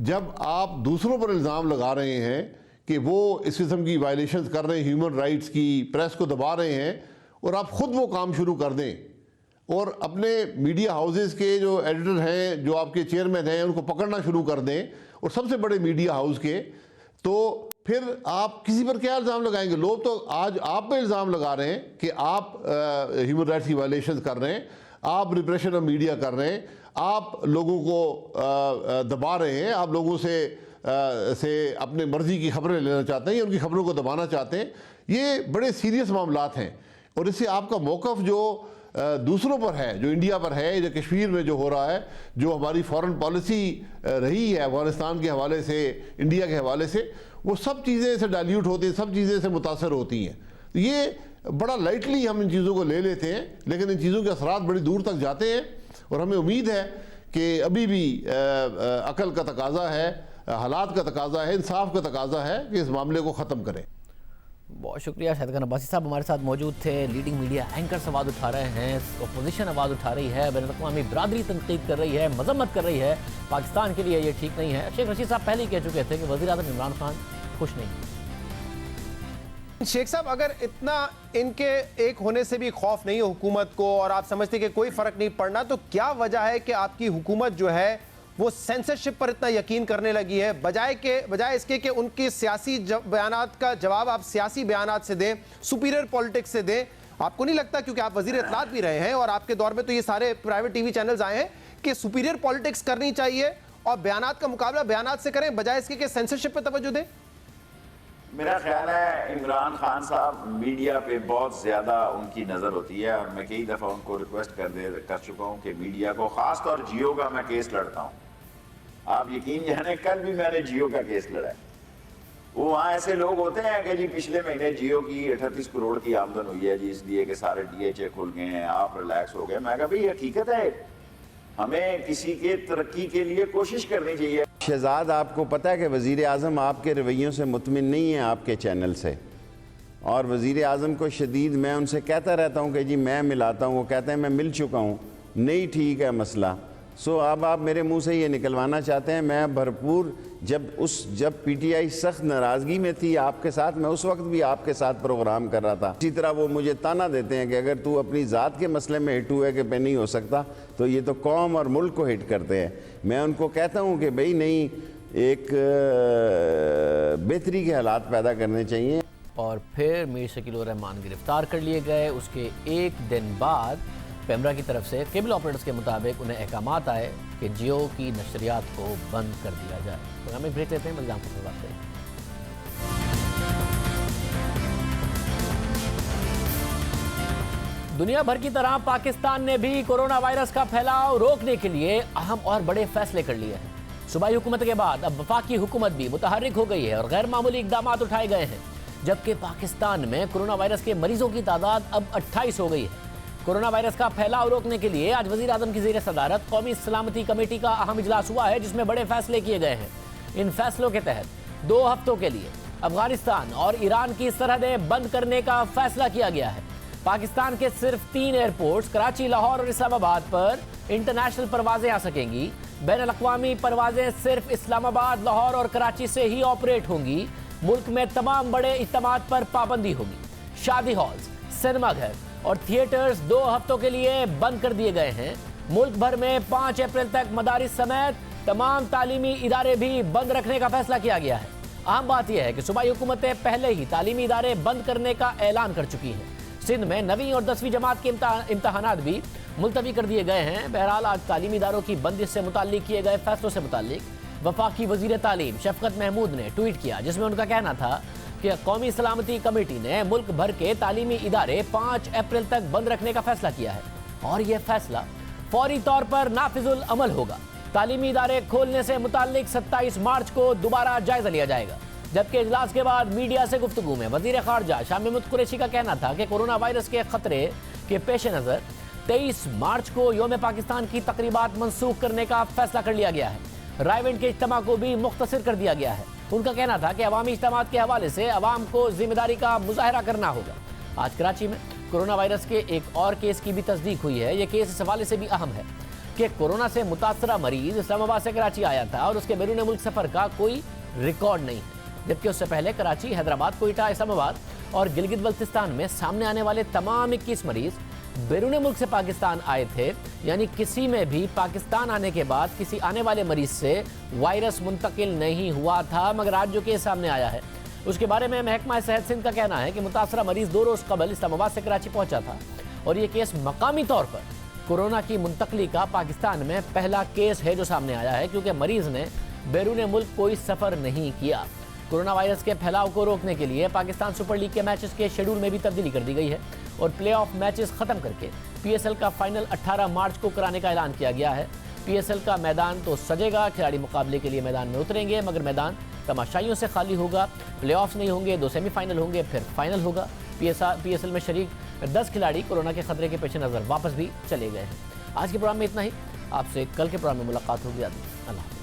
I: जब आप दूसरों पर इल्ज़ाम लगा रहे हैं कि वो इस किस्म की वायलेशंस कर रहे हैं, ह्यूमन राइट्स की, प्रेस को दबा रहे हैं, और आप ख़ुद वो काम शुरू कर दें और अपने मीडिया हाउसेस के जो एडिटर हैं, जो आपके चेयरमैन हैं, उनको पकड़ना शुरू कर दें, और सबसे बड़े मीडिया हाउस के, तो फिर आप किसी पर क्या इल्ज़ाम लगाएंगे? लोग तो आज आप पे इल्ज़ाम लगा रहे हैं कि आप ह्यूमन राइट्स की वायलेशंस कर रहे हैं, आप रिप्रेशन ऑफ मीडिया कर रहे हैं, आप लोगों को दबा रहे हैं, आप लोगों से अपने मर्जी की खबरें लेना चाहते हैं या उनकी खबरों को दबाना चाहते हैं। ये बड़े सीरियस मामलात हैं और इससे आपका मौक़िफ़ जो दूसरों पर है, जो इंडिया पर है, जो कश्मीर में जो हो रहा है, जो हमारी फॉरेन पॉलिसी रही है अफ़गानिस्तान के हवाले से, इंडिया के हवाले से, वो सब चीज़ें से डाइल्यूट होती हैं, सब चीज़ें से मुतासर होती हैं। ये बड़ा लाइटली हम इन चीज़ों को ले लेते हैं, लेकिन इन चीज़ों के असरात बड़ी दूर तक जाते हैं और हमें उम्मीद है कि अभी भी अकल का तकाजा है, हालात का तकाजा है, इंसाफ का तकाजा है कि इस मामले को ख़त्म करें।
A: बहुत शुक्रिया। शाहिद खान अब्बासी साहब हमारे साथ मौजूद थे। लीडिंग मीडिया एंकर्स आवाज़ उठा रहे हैं, अपोजिशन आवाज़ उठा रही है, बैनुल-अक़वामी बरादरी तनकीद कर रही है, मजम्मत कर रही है। पाकिस्तान के लिए ये ठीक नहीं है। शेख रशीद साहब पहले ही कह चुके थे कि वज़ीर-ए-आज़म इमरान खान खुश नहीं।
J: शेख साहब, अगर इतना इनके एक होने से भी खौफ नहीं है हुकूमत को और आप समझते कि कोई फर्क नहीं पड़ना, तो क्या वजह है कि आपकी हुकूमत जो है वो सेंसरशिप पर इतना यकीन करने लगी है, बजाय इसके कि उनके सियासी बयानात का जवाब आप सियासी बयानात से दें, सुपीरियर पॉलिटिक्स से दें? आपको नहीं लगता, क्योंकि आप वजीर इत्तलात भी रहे हैं और आपके दौर में तो ये सारे प्राइवेट टीवी चैनल्स आए हैं, कि सुपीरियर पॉलिटिक्स करनी चाहिए और बयानात का मुकाबला बयानात से करें बजाय इसके कि सेंसरशिप पर तवज्जो दें?
K: मेरा ख्याल है इमरान खान साहब मीडिया पे बहुत ज़्यादा उनकी नज़र होती है और मैं कई दफ़ा उनको रिक्वेस्ट कर चुका हूँ कि मीडिया को, ख़ास तौर जियो का मैं केस लड़ता हूँ। आप यकीन जाने कल भी मैंने जियो का केस लड़ा है। वो वहाँ ऐसे लोग होते हैं कि जी पिछले महीने जियो की 38 करोड़ की आमदन हुई है जी, इसलिए कि सारे DHA खुल गए हैं, आप रिलैक्स हो गए। मैं कहा भाई हकीकत है, हमें किसी के तरक्की के लिए कोशिश करनी चाहिए।
L: शहजाद, आपको पता है कि वज़ीर आज़म आपके रवैयों से मुतमिन नहीं है, आपके चैनल से, और वज़ीर आज़म को शदीद मैं उनसे कहता रहता हूँ कि जी मैं मिलाता हूँ, वो कहते हैं मैं मिल चुका हूँ, नहीं ठीक है मसला। सो अब आप मेरे मुंह से ये निकलवाना चाहते हैं। मैं भरपूर जब PTI सख्त नाराज़गी में थी आपके साथ, मैं उस वक्त भी आपके साथ प्रोग्राम कर रहा था। इसी तरह वो मुझे ताना देते हैं कि अगर तू अपनी ज़ात के मसले में हिट हुए कि पे नहीं हो सकता, तो ये तो कौम और मुल्क को हिट करते हैं। मैं उनको कहता हूँ कि भाई नहीं, एक बेहतरी के हालात पैदा करने चाहिए।
A: और फिर मीर शकीलुर रहमान गिरफ्तार कर लिए गए। उसके एक दिन बाद पेमरा की तरफ से केबल ऑपरेटर्स के मुताबिक उन्हें अहकामात आए कि जियो की नशरियात को बंद कर दिया जाए। तो हमें ब्रेक लेते हैं, मज़ीद आपको बात करें। दुनिया भर की तरह पाकिस्तान ने भी कोरोना वायरस का फैलाव रोकने के लिए अहम और बड़े फैसले कर लिए हैं। सूबाई हुकूमत के बाद अब वफाकी हुकूमत भी मुतहर्रिक हो गई है और गैर मामूली इकदाम उठाए गए हैं, जबकि पाकिस्तान में कोरोना वायरस के मरीजों की तादाद अब 28 हो गई है। कोरोना वायरस का फैलाव रोकने के लिए आज वज़ीर आज़म की ज़ेर सदारत कौमी सलामती कमेटी का अहम इजलास हुआ है, जिसमें बड़े फैसले किए गए हैं। इन फैसलों के तहत 2 हफ्तों के लिए अफगानिस्तान और ईरान की सरहदें बंद करने का फैसला किया गया है। पाकिस्तान के सिर्फ 3 एयरपोर्ट्स कराची, लाहौर और इस्लामाबाद पर इंटरनेशनल परवाजें आ सकेंगी। बैनुल अक़वामी परवाजें सिर्फ इस्लामाबाद, लाहौर और कराची से ही ऑपरेट होंगी। मुल्क में तमाम बड़े इज्तिमात पर पाबंदी होगी। शादी हॉल्स, सिनेमाघर और थिएटर्स 2 हफ्तों के लिए बंद कर दिए गए हैं। मुल्क भर में 5 अप्रैल तक मदारिस समेत तमाम तालीमी इदारे भी बंद रखने का फैसला किया गया है। अहम बात यह है कि सूबाई हुकूमतें पहले ही तालीमी इदारे बंद करने का ऐलान कर चुकी हैं। सिंध में 9वीं और 10वीं जमात के इम्तहानात भी मुलतवी कर दिए गए हैं। बहरहाल आज तालीमी इदारों की बंदिश से मुताल्लिक किए गए फैसलों से मुताल्लिक वफाकी वज़ीर तालीम शफकत महमूद ने ट्वीट किया, जिसमें उनका कहना था कि कौमी सलामती कमेटी ने मुल्क भर के तालीमी इदारे 5 अप्रैल तक बंद रखने का फैसला किया है और यह फैसला फौरी तौर पर नाफिजुल अमल होगा। तालीमी इदारे खोलने से मुताल्लिक 27 मार्च को दोबारा जायजा लिया जाएगा। जबकि इजलास के बाद मीडिया से गुफ्तगू में वज़ीर ख़ारजा शाह महमूद कुरैशी का कहना था कि कोरोना वायरस के खतरे के पेश नज़र 23 मार्च को यौम पाकिस्तान की तकरीबात मनसूख करने का फैसला कर लिया गया है। रायवेंट के इज्तिमा को भी मुख्तसर कर दिया गया है। उनका कहना था कि अवामी इज्तिमात के हवाले से अवाम को जिम्मेदारी का मुजाहरा करना होगा। आज कराची में कोरोना वायरस के एक और केस की भी तस्दीक हुई है। यह केस इस हवाले से भी अहम है कि कोरोना से मुतासरा मरीज इस्लामाबाद से कराची आया था और उसके बैरून मुल्क सफ़र का कोई रिकॉर्ड नहीं है, जबकि उससे पहले कराची, हैदराबाद, कोयटा, इस्लामाबाद और गिलगित बल्तिस्तान में सामने आने वाले तमाम 21 मरीज बैरून मुल्क से पाकिस्तान आए थे। यानी किसी में भी पाकिस्तान आने के बाद किसी आने वाले मरीज से वायरस मुंतकिल नहीं हुआ था, मगर आज जो केस सामने आया है उसके बारे में महकमा सेहत सिंध का कहना है कि मुतासरा मरीज 2 रोज़ कबल इस्लामाबाद से कराची पहुंचा था और ये केस मकामी तौर पर कोरोना की मुंतकली का पाकिस्तान में पहला केस है जो सामने आया है, क्योंकि मरीज ने बैरून मुल्क कोई सफर नहीं किया। कोरोना वायरस के फैलाव को रोकने के लिए पाकिस्तान सुपर लीग के मैचेस के शेड्यूल में भी तब्दीली कर दी गई है और प्लेऑफ मैचेस खत्म करके पीएसएल का फाइनल 18 मार्च को कराने का ऐलान किया गया है। पीएसएल का मैदान तो सजेगा, खिलाड़ी मुकाबले के लिए मैदान में उतरेंगे, मगर मैदान तमाशाइयों से खाली होगा। प्लेऑफ्स नहीं होंगे, 2 सेमीफाइनल होंगे, फिर फाइनल होगा। पीएसएल में शरीक 10 खिलाड़ी कोरोना के खतरे के पेश नज़र वापस भी चले गए हैं। आज के प्रोग्राम में इतना ही। आपसे कल के प्रोग्राम में मुलाकात होगी। अल्लाह।